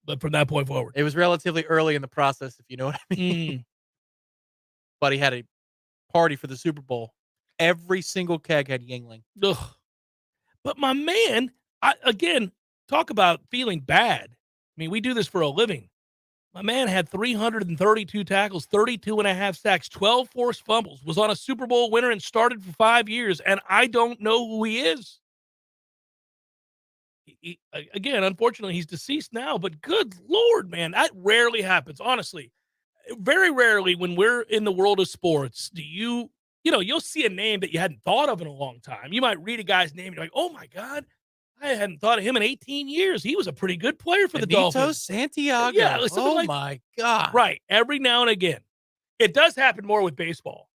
But from that point forward. It was relatively early in the process, if you know what I mean. But he had a party for the Super Bowl. Every single keg had Yingling. Ugh. But my man, again, talk about feeling bad. I mean, we do this for a living. My man had 332 tackles, 32 and a half sacks, 12 forced fumbles, was on a Super Bowl winner and started for 5 years, and I don't know who he is. Again, unfortunately, he's deceased now, but good Lord, man, that rarely happens, honestly. Very rarely when we're in the world of sports do you'll see a name that you hadn't thought of in a long time. You might read a guy's name and you're like, oh my God, I hadn't thought of him in 18 years. He was a pretty good player for the Benito Dolphins. Santiago. Yeah, something oh like my God. Right. Every now and again. It does happen more with baseball.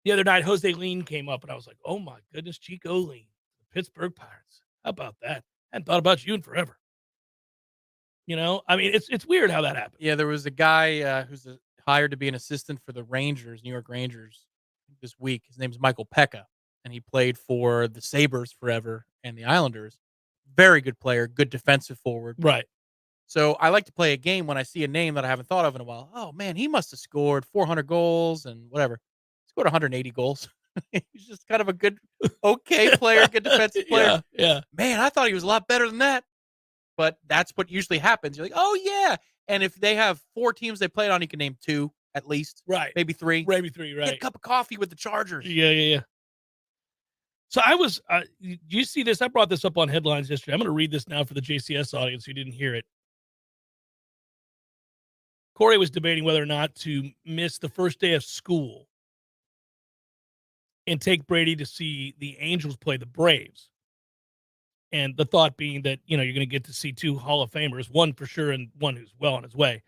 The other night, Jose Lean came up and I was like, oh my goodness, Chico Lean, the Pittsburgh Pirates. How about that? Hadn't thought about you in forever. I mean, it's weird how that happens. Yeah, there was a guy who's hired to be an assistant for the Rangers, New York Rangers, this week. His name's Michael Pekka, and he played for the Sabres forever and the Islanders. Very good player, good defensive forward. Right. So I like to play a game when I see a name that I haven't thought of in a while. Oh, man, he must have scored 400 goals and whatever. He scored 180 goals. He's just kind of a good, okay player, good defensive player. Yeah. Man, I thought he was a lot better than that. But that's what usually happens. You're like, oh, yeah. And if they have 4 teams they played on, you can name 2 at least. Right. Maybe 3. Maybe 3, right. Get a cup of coffee with the Chargers. Yeah. So I was, do you see this? I brought this up on headlines yesterday. I'm going to read this now for the JCS audience who didn't hear it. Corey was debating whether or not to miss the first day of school and take Brady to see the Angels play the Braves. And the thought being that, you're going to get to see 2 Hall of Famers, one for sure and one who's well on his way.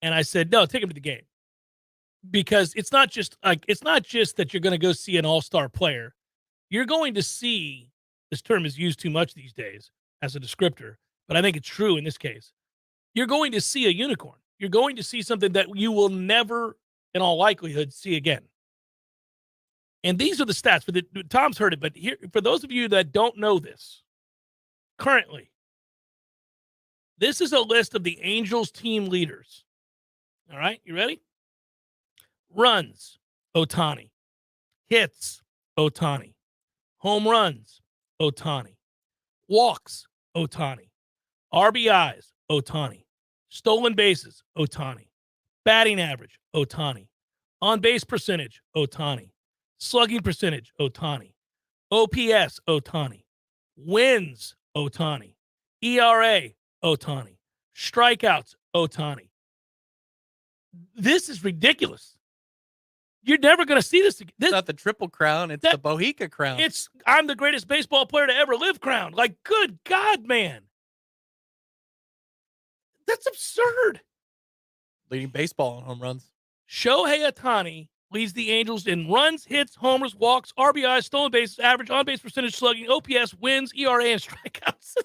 And I said, no, take him to the game. Because it's not just that you're going to go see an all-star player. You're going to see, this term is used too much these days as a descriptor, but I think it's true in this case. You're going to see a unicorn. You're going to see something that you will never, in all likelihood, see again. And these are the stats. Tom's heard it, but here, for those of you that don't know this, currently, this is a list of the Angels team leaders. All right, you ready? Runs, Ohtani. Hits, Ohtani. Home runs, Ohtani. Walks, Ohtani. RBIs, Ohtani. Stolen bases, Ohtani. Batting average, Ohtani. On-base percentage, Ohtani. Slugging percentage, Ohtani. OPS, Ohtani. Wins, Ohtani. ERA, Ohtani. Strikeouts, Ohtani. This is ridiculous. You're never going to see this again. It's not the Triple Crown. It's the Bohica Crown. It's I'm the greatest baseball player to ever live crown. Like, good God, man. That's absurd. Leading baseball in home runs. Shohei Ohtani leads the Angels in runs, hits, homers, walks, RBIs, stolen bases, average, on-base percentage, slugging, OPS, wins, ERA, and strikeouts.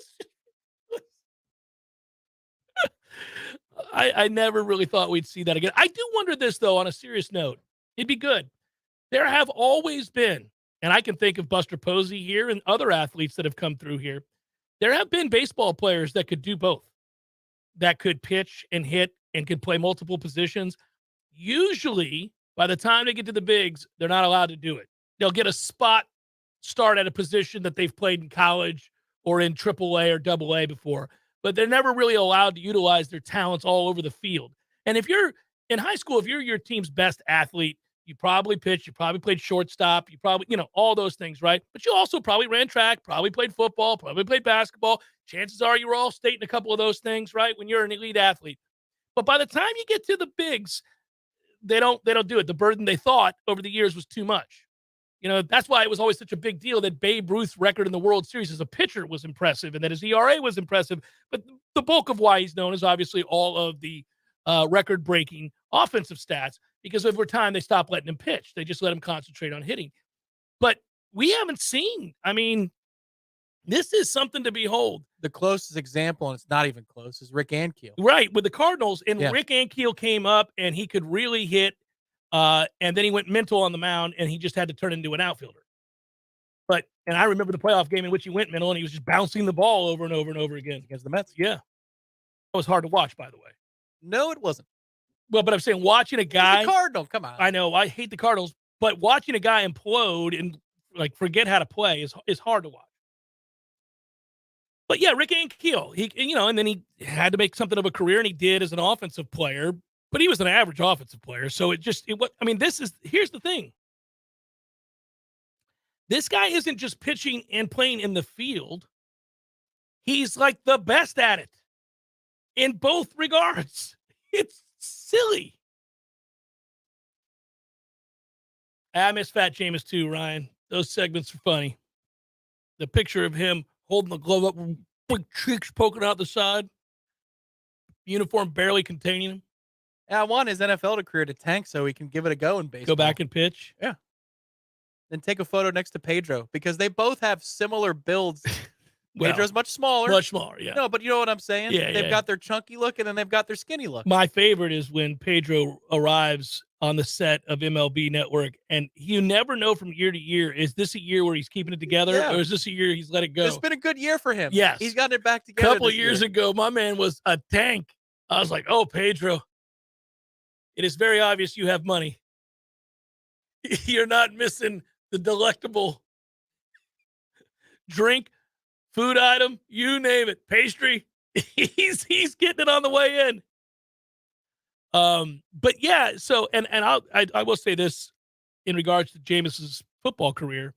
I never really thought we'd see that again. I do wonder this, though, on a serious note. It'd be good. There have always been, and I can think of Buster Posey here and other athletes that have come through here. There have been baseball players that could do both, that could pitch and hit and could play multiple positions. Usually, by the time they get to the bigs, they're not allowed to do it. They'll get a spot start at a position that they've played in college or in AAA or AA before, but they're never really allowed to utilize their talents all over the field. And if you're in high school, if you're your team's best athlete, you probably pitched, you probably played shortstop, you probably, all those things, right? But you also probably ran track, probably played football, probably played basketball. Chances are you were all state in a couple of those things, right? When you're an elite athlete. But by the time you get to the bigs, they don't do it. The burden they thought over the years was too much. That's why it was always such a big deal that Babe Ruth's record in the World Series as a pitcher was impressive and that his ERA was impressive. But the bulk of why he's known is obviously all of the record-breaking offensive stats, because over time they stopped letting him pitch. They just let him concentrate on hitting. But we haven't seen, this is something to behold. The closest example, and it's not even close, is Rick Ankiel. Right, with the Cardinals. And Rick Ankiel came up, and he could really hit, and then he went mental on the mound, and he just had to turn into an outfielder. And I remember the playoff game in which he went mental, and he was just bouncing the ball over and over and over again. Against the Mets? Yeah. It was hard to watch, by the way. No, it wasn't. Well, but I'm saying watching a guy. He's a Cardinal, come on. I know, I hate the Cardinals, but watching a guy implode and forget how to play is hard to watch. But yeah, Rick Ankiel, and then he had to make something of a career, and he did as an offensive player, but he was an average offensive player. So here's the thing. This guy isn't just pitching and playing in the field. He's like the best at it in both regards. It's silly. I miss Fat Jameis too, Ryan. Those segments are funny. The picture of him holding the glove up, big cheeks poking out the side, uniform barely containing him. Yeah, I want his NFL career to tank so he can give it a go in baseball. Go back and pitch. Yeah. Then take a photo next to Pedro because they both have similar builds. Well, Pedro's much smaller. Much smaller, yeah. No, but you know what I'm saying? Yeah, They've got their chunky look and then they've got their skinny look. My favorite is when Pedro arrives on the set of MLB Network, and you never know from year to year, is this a year where he's keeping it together, or is this a year he's let it go? It's been a good year for him. Yes. He's gotten it back A together. couple of years ago, my man was a tank. I was like, oh, Pedro, it is very obvious you have money. You're not missing the delectable drink, food item, you name it, pastry. He's getting it on the way in. But yeah, so and I will say this in regards to Jameis's football career.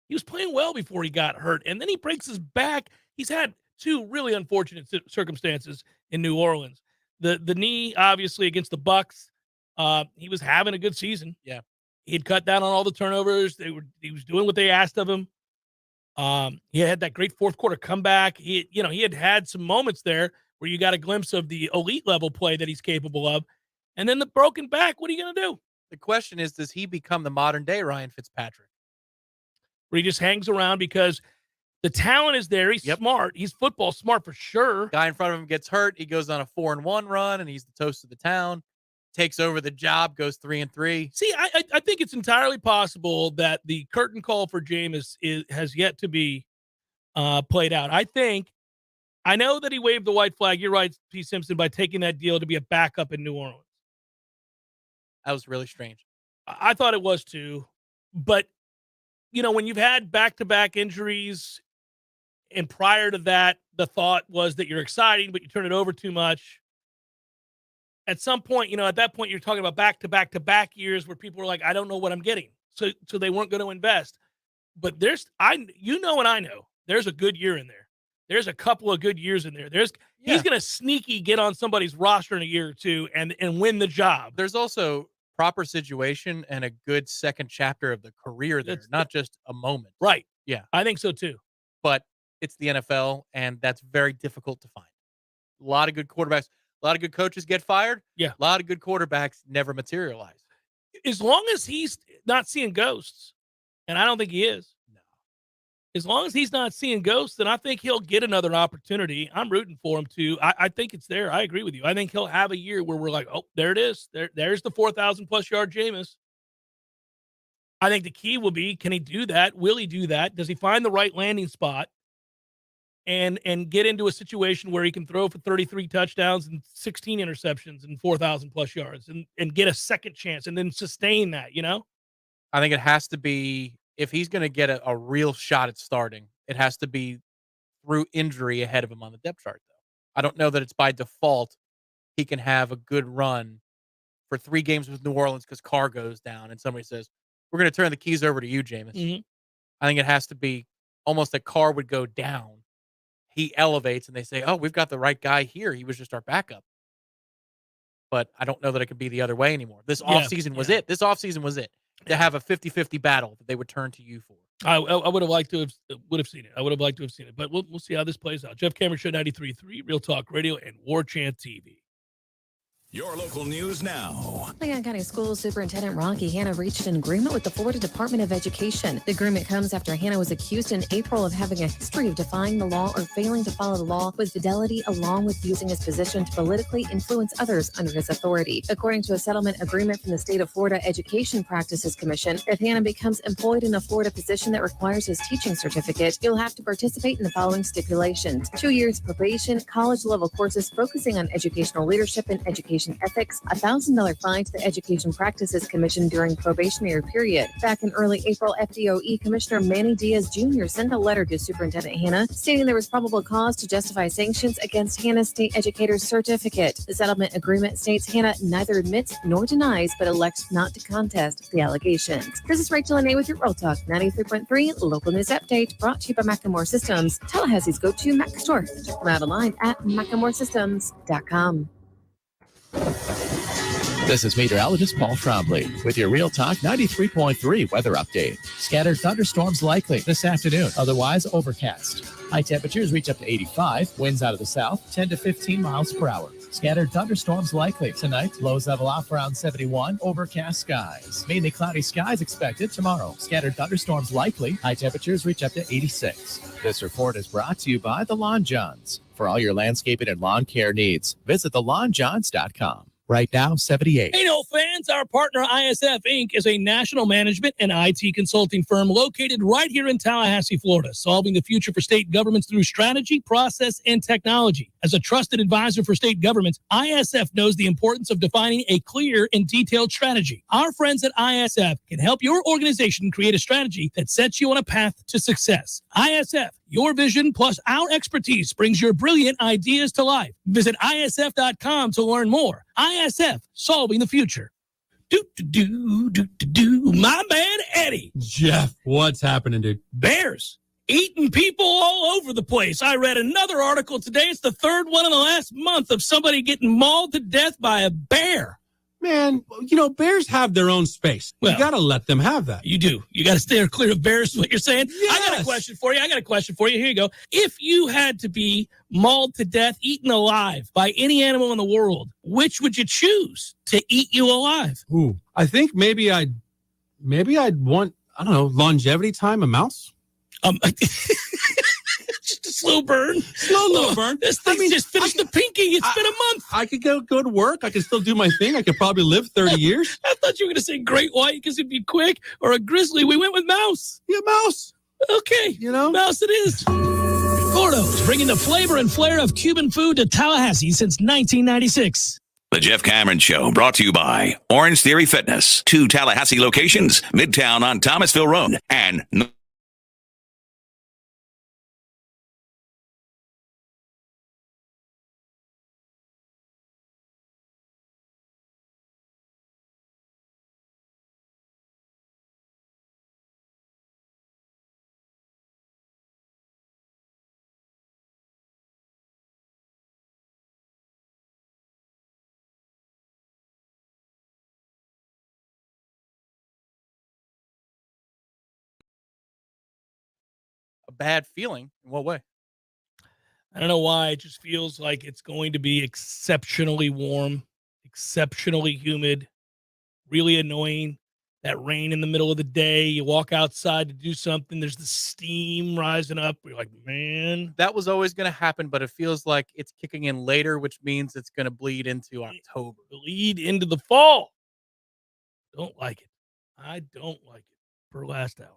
He was playing well before he got hurt, and then he breaks his back. He's had two really unfortunate circumstances in New Orleans. The knee, obviously, against the Bucks. He was having a good season. Yeah. He'd cut down on all the turnovers. He was doing what they asked of him. He had that great fourth quarter comeback. He had some moments there where you got a glimpse of the elite level play that he's capable of. And then the broken back, what are you going to do? The question is, does he become the modern day Ryan Fitzpatrick? Where he just hangs around because the talent is there. He's smart. He's football smart for sure. Guy in front of him gets hurt. He goes on a 4-1 run, and he's the toast of the town. Takes over the job, goes 3-3. See, I think it's entirely possible that the curtain call for Jameis has yet to be played out. I know that he waved the white flag. You're right, P. Simpson, by taking that deal to be a backup in New Orleans. That was really strange. I thought it was too. But, when you've had back-to-back injuries, and prior to that, the thought was that you're exciting, but you turn it over too much. At some point, at that point, you're talking about back-to-back years where people were like, I don't know what I'm getting. So they weren't going to invest. But and I know, there's a good year in there. There's a couple of good years in there. He's going to sneaky get on somebody's roster in a year or two and win the job. There's also proper situation and a good second chapter of the career there, not just a moment. Right. Yeah. I think so too. But it's the NFL, and that's very difficult to find. A lot of good quarterbacks, a lot of good coaches get fired. Yeah. A lot of good quarterbacks never materialize. As long as he's not seeing ghosts, and I don't think he is. No. As long as he's not seeing ghosts, then I think he'll get another opportunity. I'm rooting for him too. I think it's there. I agree with you. I think he'll have a year where we're like, oh, there it is. There's the 4,000+ yard Jameis. I think the key will be, can he do that? Will he do that? Does he find the right landing spot and get into a situation where he can throw for 33 touchdowns and 16 interceptions and 4,000+ yards and get a second chance and then sustain that, I think it has to be, if he's going to get a real shot at starting, it has to be through injury ahead of him on the depth chart, though. I don't know that it's by default he can have a good run for 3 games with New Orleans because Carr goes down and somebody says, we're going to turn the keys over to you, Jameis. Mm-hmm. I think it has to be almost like Carr would go down. He elevates and they say, oh, we've got the right guy here. He was just our backup. But I don't know that it could be the other way anymore. This offseason was it. This offseason was it. To have a 50-50 battle that they would turn to you for. I would have liked to have seen it. I would have liked to have seen it. But we'll see how this plays out. Jeff Cameron Show 93.3, Real Talk Radio, and Warchant TV. Your local news now. Leon County School Superintendent Rocky Hanna reached an agreement with the Florida Department of Education. The agreement comes after Hanna was accused in April of having a history of defying the law or failing to follow the law with fidelity, along with using his position to politically influence others under his authority. According to a settlement agreement from the State of Florida Education Practices Commission, if Hanna becomes employed in a Florida position that requires his teaching certificate, he'll have to participate in the following stipulations: 2 years probation, college-level courses focusing on educational leadership and education education ethics, a $1,000 fine to the Education Practices Commission during probationary period. Back in early April, FDOE Commissioner Manny Diaz Jr. sent a letter to Superintendent Hanna stating there was probable cause to justify sanctions against Hanna's state educator's certificate. The settlement agreement states Hanna neither admits nor denies, but elects not to contest the allegations. This is Rachel Anay with your Real Talk 93.3 local news update, brought to you by Macklemore Systems, Tallahassee's go-to Mac store. Check them out online at MacklemoreSystems.com. This is meteorologist Paul Trombley with your Real Talk 93.3 weather update. Scattered thunderstorms likely this afternoon, otherwise overcast. High temperatures reach up to 85, winds out of the south 10 to 15 miles per hour. Scattered thunderstorms likely tonight, lows level off around 71, overcast skies. Mainly cloudy skies expected tomorrow. Scattered thunderstorms likely, high temperatures reach up to 86. This report is brought to you by The Lawn Johns. For all your landscaping and lawn care needs, visit thelawnjohns.com. Right now, 78. Hey, no fans, our partner ISF Inc. is a national management and IT consulting firm located right here in Tallahassee, Florida, solving the future for state governments through strategy, process, and technology. As a trusted advisor for state governments, ISF knows the importance of defining a clear and detailed strategy. Our friends at ISF can help your organization create a strategy that sets you on a path to success. ISF, your vision plus our expertise brings your brilliant ideas to life. Visit ISF.com to learn more. ISF, solving the future. My man, Eddie. Jeff, what's happening, dude? Bears eating people all over the place. I read another article today. It's the third one in the last month of somebody getting mauled to death by a bear. Man, bears have their own space. You got to let them have that. You do. You got to stay clear of bears, is what you're saying. Yes. I got a question for you. Here you go. If you had to be mauled to death, eaten alive by any animal in the world, which would you choose to eat you alive? Ooh, I think maybe I'd want, I don't know, longevity time, a mouse. Just a slow burn. Slow burn. This thing just finished the pinky. It's been a month. I could go to work. I could still do my thing. I could probably live 30 years. I thought you were going to say great white because it'd be quick, or a grizzly. We went with mouse. Yeah, mouse. Okay. Mouse it is. Gordo's, bringing the flavor and flair of Cuban food to Tallahassee since 1996. The Jeff Cameron Show, brought to you by Orange Theory Fitness. 2 Tallahassee locations, Midtown on Thomasville Road, and A bad feeling? In what way? I don't know why. It just feels like it's going to be exceptionally warm, exceptionally humid, really annoying. That rain in the middle of the day. You walk outside to do something. There's the steam rising up. You're like, man. That was always going to happen, but it feels like it's kicking in later, which means it's going to bleed into October. Bleed into the fall. Don't like it. I don't like it. Per last hour.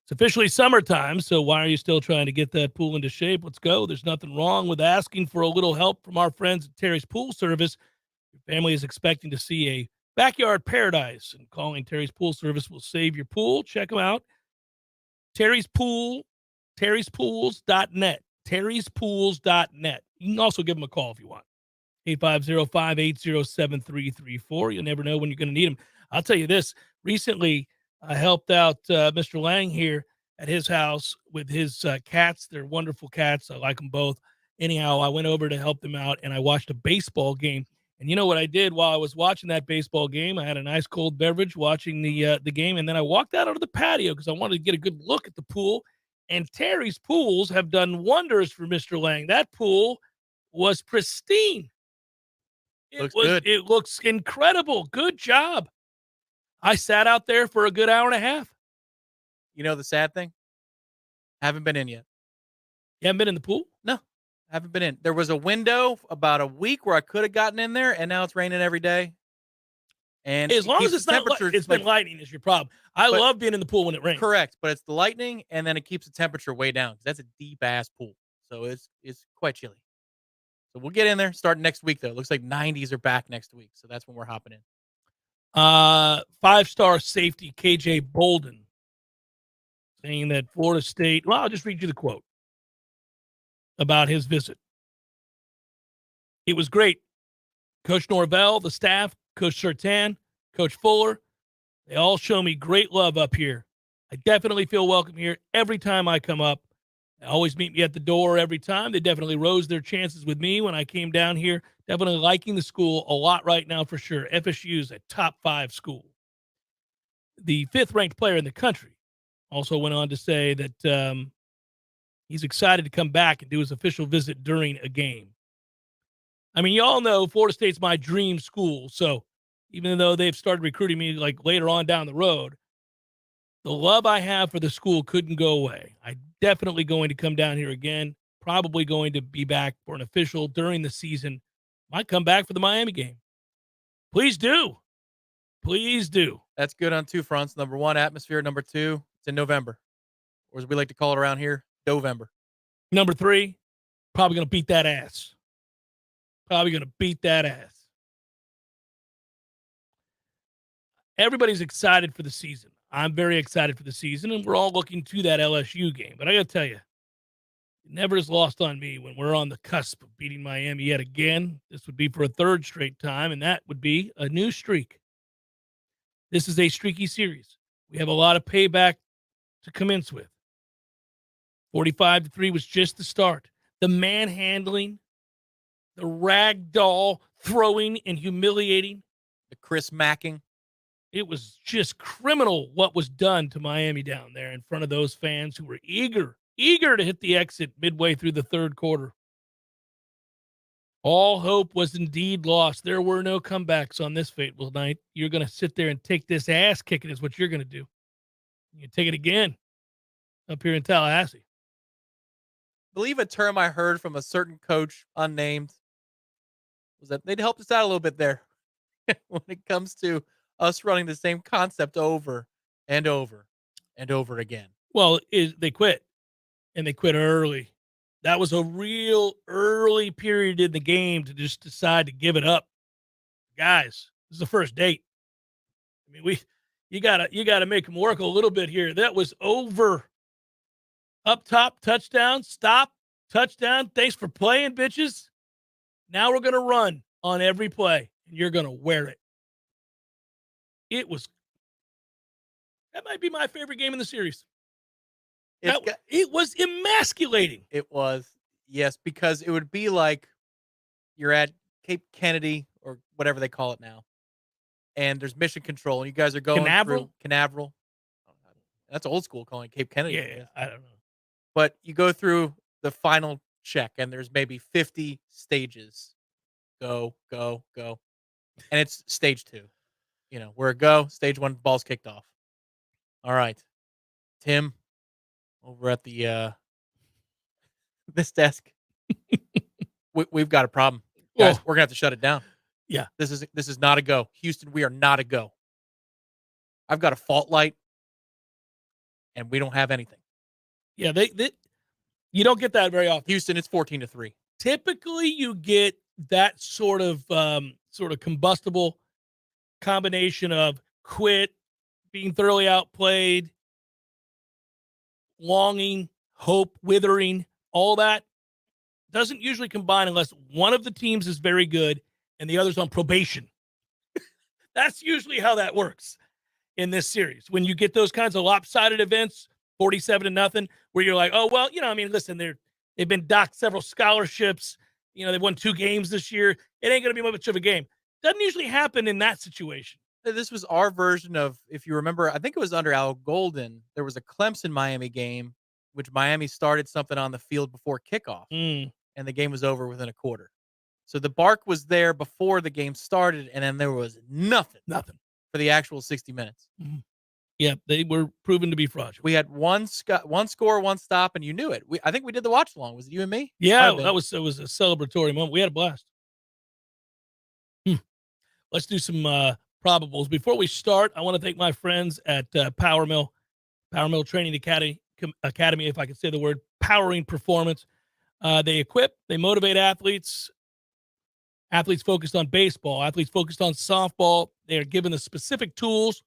It's officially summertime, so why are you still trying to get that pool into shape? Let's go. There's nothing wrong with asking for a little help from our friends at Terry's Pool Service. Your family is expecting to see a backyard paradise, and calling Terry's Pool Service will save your pool. Check them out. terryspools.net. terryspools.net. You can also give them a call if you want. 850-580-7334. You'll never know when you're going to need them. I'll tell you this. Recently, I helped out Mr. Lang here at his house with his cats. They're wonderful cats. I like them both. Anyhow, I went over to help them out, and I watched a baseball game. And you know what I did while I was watching that baseball game? I had a nice cold beverage watching the game, and then I walked out onto the patio because I wanted to get a good look at the pool. And Terry's Pools have done wonders for Mr. Lang. That pool was pristine. It looks incredible. Good job. I sat out there for a good hour and a half. You know the sad thing? Haven't been in yet. You haven't been in the pool? No, haven't been in. There was a window about a week where I could have gotten in there, and now it's raining every day. And as long as it's not, it's been lightning is your problem. I love being in the pool when it rains. Correct, but it's the lightning, and then it keeps the temperature way down because that's a deep ass pool, so it's quite chilly. So we'll get in there starting next week, though. It looks like 90s are back next week, so that's when we're hopping in. 5-star safety KJ Bolden saying that Florida State, well, I'll just read you the quote about his visit. It was great. Coach Norvell, the staff, Coach Sertan, Coach Fuller, they all show me great love up here. I definitely feel welcome here every time I come up. They always meet me at the door every time. They definitely rose their chances with me when I came down here. Definitely liking the school a lot right now for sure. FSU is a top 5 school. The 5th-ranked player in the country also went on to say that he's excited to come back and do his official visit during a game. I mean, you all know Florida State's my dream school, so even though they've started recruiting me like later on down the road, the love I have for the school couldn't go away. I'm definitely going to come down here again, probably going to be back for an official during the season. Might come back for the Miami game. Please do. Please do. That's good on 2 fronts. Number 1, atmosphere. Number 2, it's in November. Or as we like to call it around here, November. Number 3, probably going to beat that ass. Probably going to beat that ass. Everybody's excited for the season. I'm very excited for the season, and we're all looking to that LSU game. But I got to tell you, it never is lost on me when we're on the cusp of beating Miami yet again. This would be for a 3rd straight time, and that would be a new streak. This is a streaky series. We have a lot of payback to commence with. 45-3 was just the start. The manhandling, the ragdoll throwing and humiliating. The Chris Macking. It was just criminal what was done to Miami down there in front of those fans who were eager to hit the exit midway through the 3rd quarter. All hope was indeed lost. There were no comebacks on this fateful night. You're going to sit there and take this ass kicking is what you're going to do. You take it again up here in Tallahassee. I believe a term I heard from a certain coach, unnamed, was that they'd helped us out a little bit there when it comes to us running the same concept over and over and over again. Well, they quit, and they quit early. That was a real early period in the game to just decide to give it up. Guys, this is the first date. I mean, you gotta make them work a little bit here. That was over. Up top, touchdown, stop, touchdown. Thanks for playing, bitches. Now we're gonna run on every play, and you're gonna wear it. That might be my favorite game in the series. It was emasculating. It was, yes, because it would be like you're at Cape Kennedy or whatever they call it now, and there's mission control, and you guys are going through Canaveral. That's old school calling it Cape Kennedy. Yeah, I don't know. But you go through the final check, and there's maybe 50 stages. Go, go, go. And it's stage 2. You know, where it go, stage 1, ball's kicked off. All right. Tim, over at the this desk, we've got a problem. Guys, we're gonna have to shut it down. Yeah. This is not a go. Houston, we are not a go. I've got a fault light, and we don't have anything. Yeah, they you don't get that very often. Houston, it's 14-3. Typically, you get that sort of combustible combination of quit, being thoroughly outplayed, longing, hope, withering, all that doesn't usually combine unless one of the teams is very good and the other's on probation. That's usually how that works in this series. When you get those kinds of lopsided events, 47-0, where you're like, oh, well, listen, they've been docked several scholarships. They've won 2 games this year. It ain't going to be much of a game. Doesn't usually happen in that situation. This was our version of, if you remember, I think it was under Al Golden, there was a Clemson-Miami game, which Miami started something on the field before kickoff, and the game was over within a quarter. So the bark was there before the game started, and then there was nothing for the actual 60 minutes. Mm-hmm. Yeah, they were proven to be fraudulent. We had one score, one stop, and you knew it. I think we did the watch along. Was it you and me? Yeah, it was a celebratory moment. We had a blast. Let's do some probables. Before we start, I want to thank my friends at Power Mill Training Academy, if I can say the word, powering performance. They equip, they motivate athletes Athletes focused on baseball, athletes focused on softball. They are given the specific tools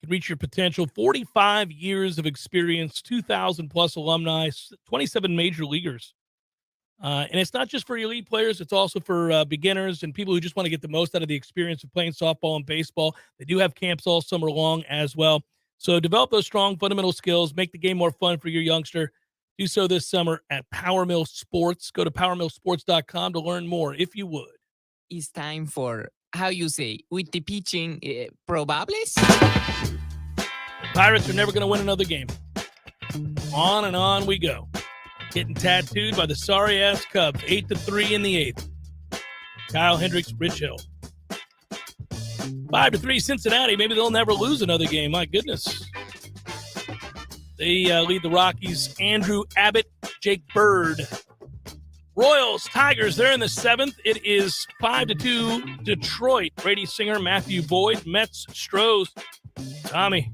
to reach your potential. 45 years of experience, 2,000 plus alumni, 27 major leaguers. And it's not just for elite players. It's also for beginners and people who just want to get the most out of the experience of playing softball and baseball. They do have camps all summer long as well. So develop those strong fundamental skills. Make the game more fun for your youngster. Do so this summer at Power Mill Sports. Go to powermillsports.com to learn more, if you would. It's time for, how you say, with the pitching, probables? Pirates are never going to win another game. On and on we go. Getting tattooed by the sorry-ass Cubs, 8-3 in the 8th. Kyle Hendricks, Rich Hill. 5-3 Cincinnati. Maybe they'll never lose another game. My goodness. They lead the Rockies. Andrew Abbott, Jake Bird. Royals, Tigers, they're in the 7th. It is 5-2 Detroit. Brady Singer, Matthew Boyd, Mets, Strohs. Tommy,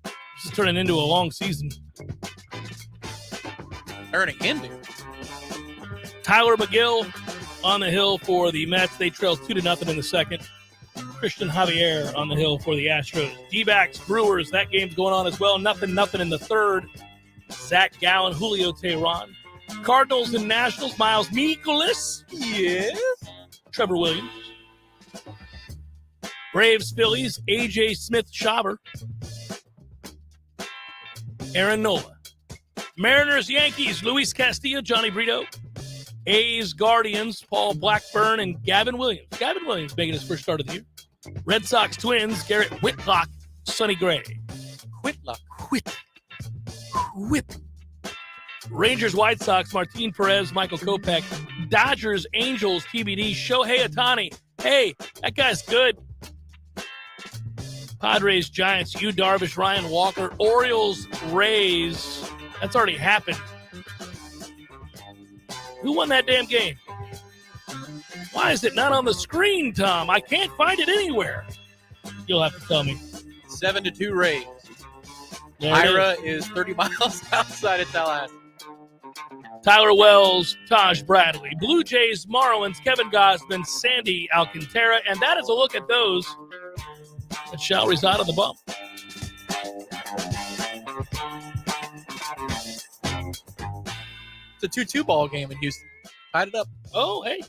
this is turning into a long season. Turning into. Tyler McGill on the hill for the Mets. They trail 2-0 in the 2nd. Christian Javier on the hill for the Astros. D-backs, Brewers, that game's going on as well. 0-0 in the 3rd. Zach Gallen, Julio Teheran. Cardinals and Nationals, Miles Mikolas. Yes. Trevor Williams. Braves, Phillies, A.J. Smith-Shawver. Aaron Nola. Mariners, Yankees, Luis Castillo, Johnny Brito. A's, Guardians, Paul Blackburn, and Gavin Williams. Gavin Williams making his first start of the year. Red Sox, Twins, Garrett Whitlock, Sonny Gray. Whitlock. Whip. Rangers, White Sox, Martin Perez, Michael Kopech. Dodgers, Angels, TBD, Shohei Ohtani. Hey, that guy's good. Padres, Giants, Yu Darvish, Ryan Walker. Orioles, Rays. That's already happened. Who won that damn game? Why is it not on the screen, Tom? I can't find it anywhere. You'll have to tell me. 7-2 Rays. There Ira is 30 miles outside of Tallahassee. Tyler Wells, Taj Bradley, Blue Jays, Marlins, Kevin Gausman, Sandy Alcantara, and that is a look at those that shall reside on the bump. It's a 2-2 ball game in Houston. Tied it up. Oh, hey.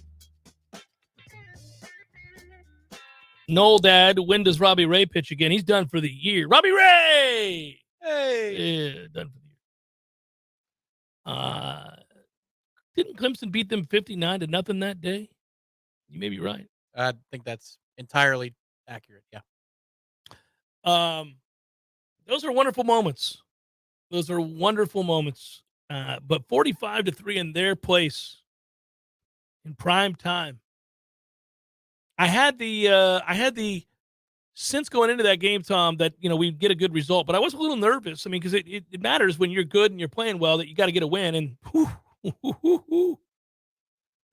Noel Dad, when does Robbie Ray pitch again? He's done for the year. Robbie Ray! Hey! Yeah, done for the year. Didn't Clemson beat them 59-0 that day? You may be right. I think that's entirely accurate, yeah. Those are wonderful moments. Those are wonderful moments. But 45-3 in their place in prime time. I had the sense going into that game, Tom, that we'd get a good result, but I was a little nervous. I mean, because it matters when you're good and you're playing well that you got to get a win. And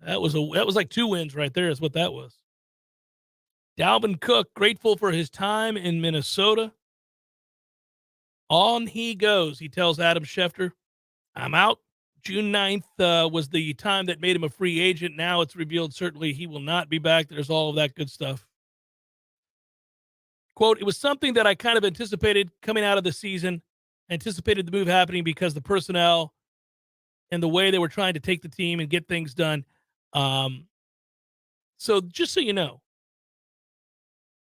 that was like 2 wins right there. Is what that was. Dalvin Cook, grateful for his time in Minnesota. On he goes. He tells Adam Schefter, I'm out. June 9th was the time that made him a free agent. Now it's revealed certainly he will not be back. There's all of that good stuff. Quote, it was something that I kind of anticipated coming out of the season, anticipated the move happening because the personnel and the way they were trying to take the team and get things done. So just so you know,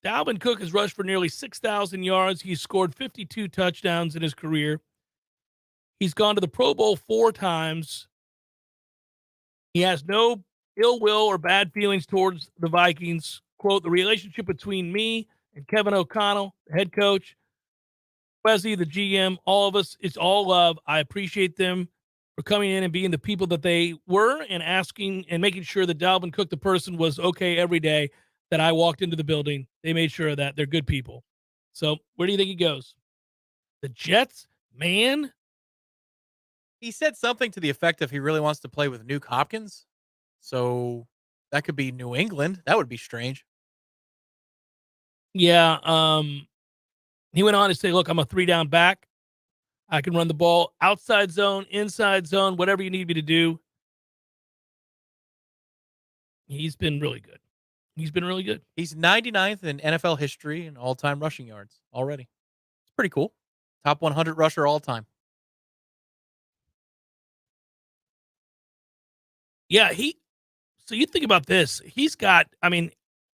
Dalvin Cook has rushed for nearly 6,000 yards. He's scored 52 touchdowns in his career. He's gone to the Pro Bowl 4 times. He has no ill will or bad feelings towards the Vikings. Quote, the relationship between me and Kevin O'Connell, the head coach, Wesley, the GM, all of us, it's all love. I appreciate them for coming in and being the people that they were and asking and making sure that Dalvin Cook, the person, was okay every day that I walked into the building. They made sure of that. They're good people. So where do you think he goes? The Jets? Man. He said something to the effect of he really wants to play with Nuke Hopkins. So that could be New England. That would be strange. Yeah. He went on to say, look, I'm a 3-down back. I can run the ball outside zone, inside zone, whatever you need me to do. He's been really good. He's been really good. He's 99th in NFL history in all-time rushing yards already. It's pretty cool. Top 100 rusher all time. Yeah, so you think about this. He's got, I mean,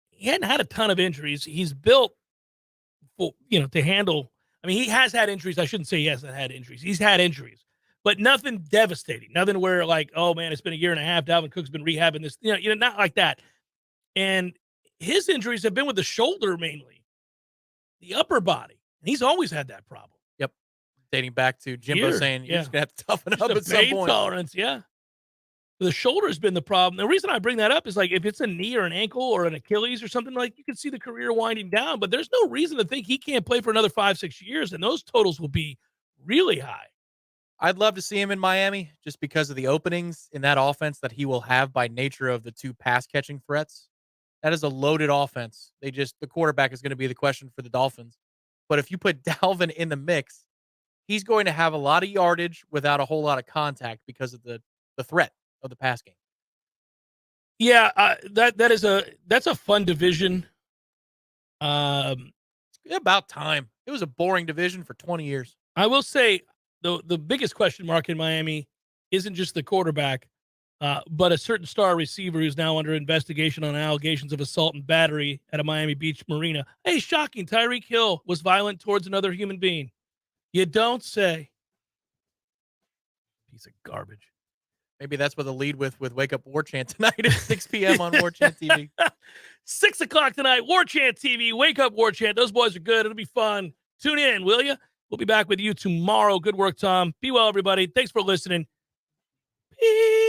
he hadn't had a ton of injuries. He's built for, to handle. I mean, he has had injuries. I shouldn't say he hasn't had injuries. He's had injuries, but nothing devastating. Nothing where like, oh man, it's been a year and a half. Dalvin Cook's been rehabbing this. Not like that. And his injuries have been with the shoulder mainly, the upper body. And he's always had that problem. Yep. Dating back to Jimbo saying you're just going to have to toughen up at some pain point. Tolerance, yeah. The shoulder has been the problem. The reason I bring that up is like if it's a knee or an ankle or an Achilles or something, like you can see the career winding down, but there's no reason to think he can't play for another 5-6 years, and those totals will be really high. I'd love to see him in Miami just because of the openings in that offense that he will have by nature of the two pass catching threats. That is a loaded offense. The quarterback is going to be the question for the Dolphins. But if you put Dalvin in the mix, he's going to have a lot of yardage without a whole lot of contact because of the threat of the pass game. Yeah, that's a fun division. About time. It was a boring division for 20 years. I will say the biggest question mark in Miami isn't just the quarterback, but a certain star receiver who's now under investigation on allegations of assault and battery at a Miami Beach marina. Hey, shocking! Tyreek Hill was violent towards another human being. You don't say. Piece of garbage. Maybe that's what the lead with Wake Up Warchant tonight at 6 p.m. on Warchant TV. 6 o'clock tonight, Warchant TV. Wake Up Warchant. Those boys are good. It'll be fun. Tune in, will you? We'll be back with you tomorrow. Good work, Tom. Be well, everybody. Thanks for listening. Peace.